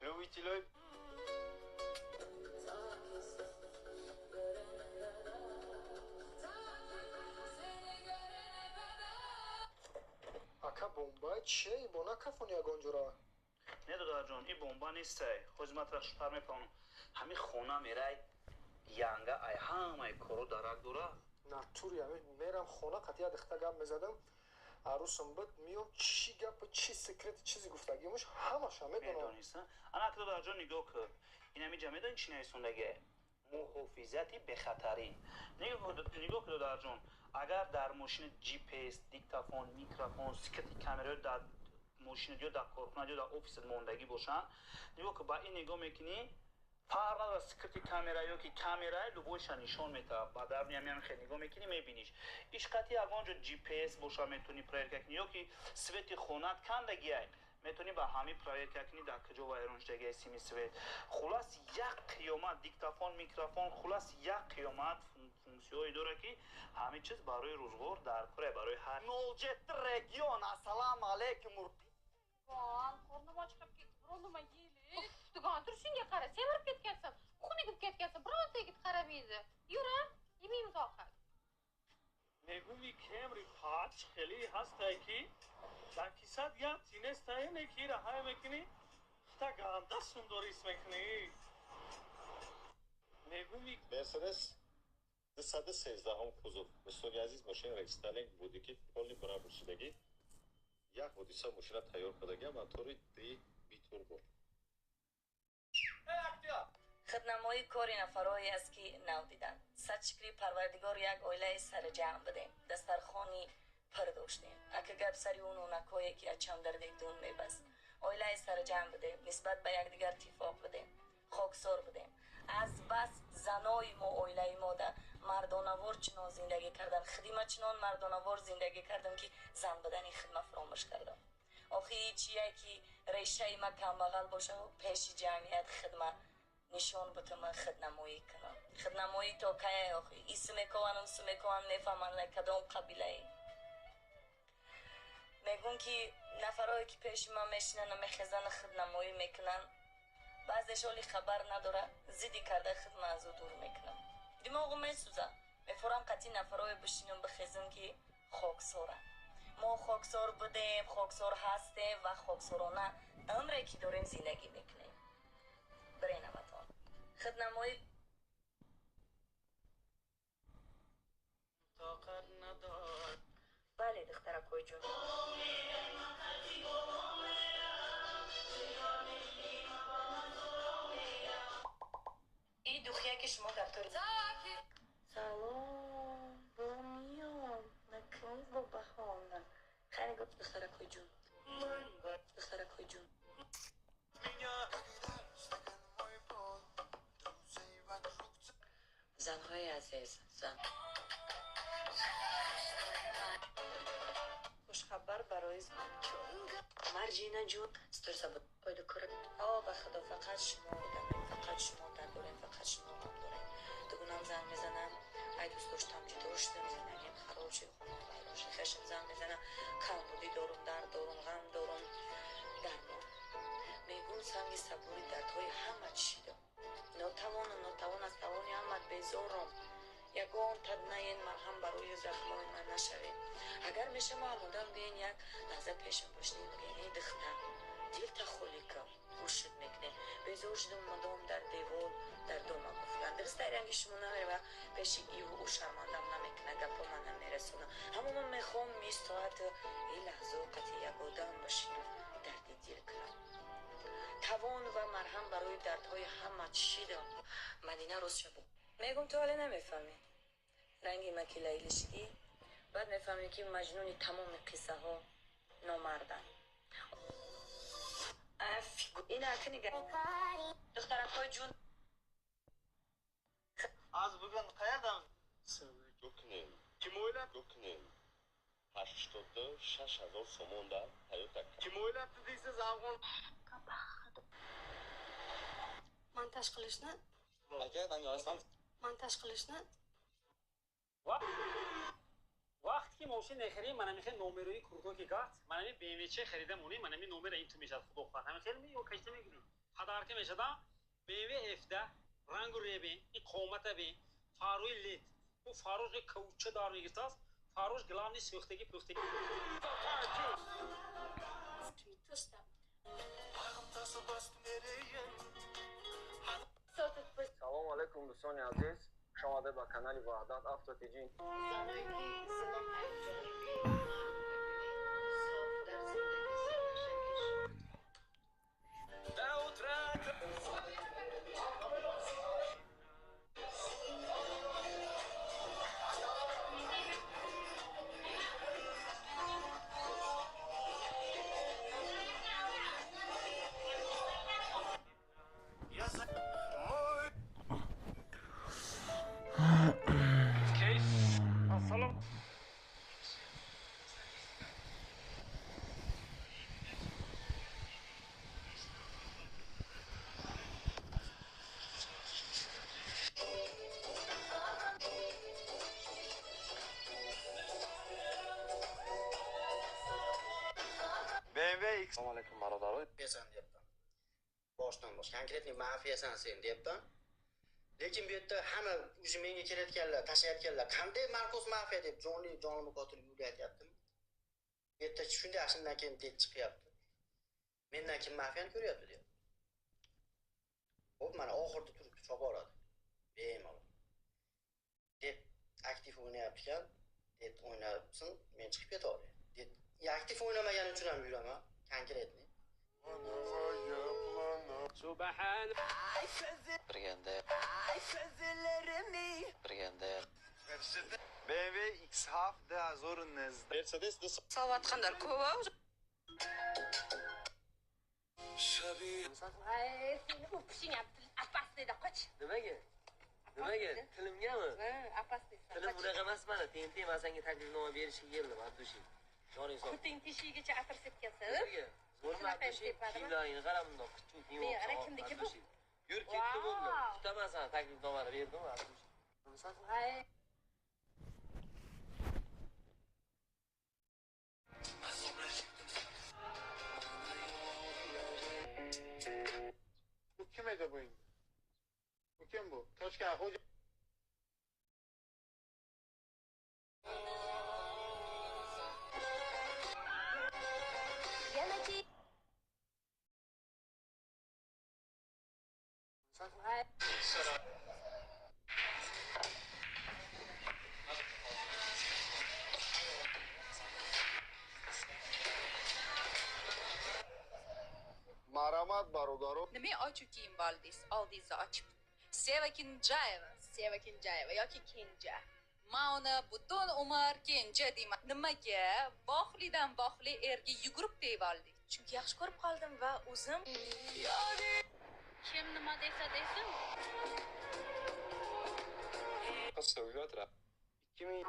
Louis Tilleux. Ака бомба чие бо накафони ягонҷура не додоҷон и бомба нестай хозиматра шупар мепавам ҳами хона мерай янга ай ҳамаи коро дарак дора натури мерам хона қатия дихта гап мезадам арусам буд миём чӣ гапи чӣ секрети чизи гуфтагимуш ҳамаша медониса ана ки додоҷон нигоҳ кун инамиҷа медони чӣ нависондаге муҳофизати бехатарӣ нигоҳ ки додоҷон агар дар мошини gps диктофон микрофон секрети камераи дар мошинат ё дар корхона ё дар офисат мондагӣ бошанд нигоҳ ки ба ин нигоҳ мекунӣ فرق نداره سکرتی کامرا یا که کامرای لوگوش نشون میده. بعد در میام خیلی نگاه میکنی میبینیش. ایش قطعی اگه جی پی اس باشه میتونی پرایر کنی یا که سویت خونت کندگیه میتونی با همین پرایر کنی در کجا وایرونش دیگه سیمی سویت. خلاص یک قیامت دیکتافون میکروفون خلاص یک قیامت فونکسیونی داره که همه چیز برای روزگار در کره برای هر نولجت رگیون السلام علیکم qornim ochqab ketdi birovnima yeylik dugontir shunga qara semirib ketgansan xunigib ketgansan bironta yigit qaramaydi yur a yemaymiz ovqat میگویی کمری پاچ خیلی هسته که در کیسات یا تینست های نکی رهای میکنی تا گانده سندوریس میکنی میگویی مرسدس 213 هم کوزوف مستونی عزیز ماشین رکستالینگ بودی که کلی برابر شدگی یک حدیثه ماشین تیار کردگی موتوری دی بیتور بود خدنمایی کاری نفرهایی است که نو دیدن سچکری پروردگار یک اویله سر جمع بده دسترخانی پر داشتیم اگه گپ سری اون اونکایی که اچم در دیگدون میبست اویله سر جمع بده نسبت به یک دیگر اتفاق بده خاکسار بده از بس زنای ما اویله ما در مردانوار چنان زندگی کردن خدمت چنان مردانوار زندگی کردم که زن بدنی خدمت فراموش کردم آخی چیه که ریشه ما کم بغل باشه و پیش جمعیت خدمت نشان بتم خدنمایی کنم خدنمایی تا که آخی ایسم میکنم سم میکنم نفهمن کدام قبیله ای میگون که نفرهایی که پیش من میشنن و میخزن خدنمایی میکنن بعضش حالی خبر نداره زیدی کرده خدمت از او دور میکنم دماغم میسوزه میفورم قطعی نفرهای بشینم بخزن که خاکسارن ما خاکسار بودیم خاکسار هستیم و خاکسارانه عمری که داریم زندگی میکنیم برای نمتان خدنمایی طاقت ندار بله دخترکوی جون این دوخیه که شما دفتر سلام بامیان نکنید با بخانم خیلی گفت دخترکوی جون دخترکوی جون زنهای عزیز زن خوشخبر برای مرجینا جون استرس بود پایدو کرد به خدا فقط شما بودم فقط شما در داریم فقط شما هم داریم دوگونم زن میزنم ای دوست داشتم جدا شدم زندگیم خراب شد خونم ویران شد خشم زن میزنم کم بودی دارم درد دارم غم دارم درمان میگون سنگ صبوری دردهای همه چی دارم ناتوان از توانی همت بیزارم یگان تدنین مرهم برای زخمای من نشوید اگر میشه ما آمودم بیاین یک لحظه پیشم باشنیم بگین ای دختر دل تا خولی کم گوشت میکنه بیزار شدم مدام در دیوار در دوما گفتن درست رنگی شما نمیره و پیش ایو او شرمندم نمیکنه گپا من نمیرسونه اما من میخوام میستاعت این لحظه قطعی یک آدم باشینم دردی دل کنم توان و مرهم برای دردهای همه چی دارم مدینه روز شبو میگم تو حالا نمیفهمی رنگی مکی لیلشگی بعد میفهمی که مجنونی تمام قصه ها نامردن این حرفی نگه دخترکای جون از بگن قیردم گکنیم گکنیم 86,000 سومون در حیات که مویلت دیسه زمان من tashqilishni اگر من یارستم من tashqilishni وقتی که ماشین نخری من میخه نمره کورتو که گفت من می BMW چه خریدم اونی من می نمره این تو میشد خدا خواهد همین خیلی میو کشته میگیری پدر که میشد BMW F10 رنگ ریبین این قومت بین فاروی لید او فاروش کوچه دار میگیرد فاروش گلانی سوختگی پختگی سلام علیکم دوستان عزیز شما به کانال وحدت افتادین Yes, more. Assalomu alaykum barodaroy. Mafiyasan deyapman. Boshdan bosh konkretniy mafiyasan sen deyapman. Lekin bu yerda hamma o'zi menga kelayotganlar, tashlayotganlar qanday Markos mafiya deb jonli qotil yurayaptimi? Bu yerda shunday ashundan keyin deb chiqyapti. Mendan kim mafiyani ko'ryapti deyapti. Hop mana oxirida turib choboradi. Bemalol. Deb aktiv o'ynayapti ekan, deb o'ynabsin, men chiqib ketaolay. Deb aktiv o'ynamagani uchun ham yuraman, konkretniy. Subhan. Birganda. BMW X-Half 2019. Mercedes de Savat qandar ko'va. Ay, seni o'pishing apasida qoch. Nimaga? Tilimgami? Apasida. Tilim bunaqa emas mana. TNT masanga taklifnoma berishga keldim, Abdushi. Joning sog'. Putin tishigacha atir sepgansiz. Nimaga? Zo'rmi Abdushi? Kiyimlaringni qara bundoq qichuk Men ana kimniki bu? Yur ketdi bo'ldi. Tutaman taklifnomani berdim, Abdushi. Ay. Bu kim edi bu? Bu kim bu? Toshkan xo'ja. Maramat barodaro. Nima ochiq kiyim oldingiz ochib. Seva Kenjayeva yoki Kenja. Men uni butun umr Kenja deyman. Nimaga? Bohlidan bohli erga yugurib deb oldik. Chunki yaxshi ko'rib qoldim va o'zim Kim nima desa desin. Qassovyatra. 2000.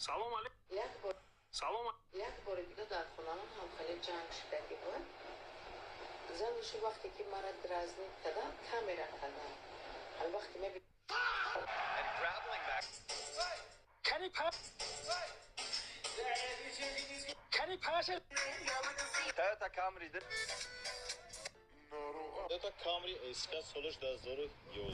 Salom alaykum. Salom. یک بار دیگه در خونم هم خیلی جنگ شدگی بود زنش وقتی که مرا درازنی کردن کامرا کردن هر وقتی میبینم Can you pass it? Toyota Camry. Toyota Camry eski soluş da zoru yol.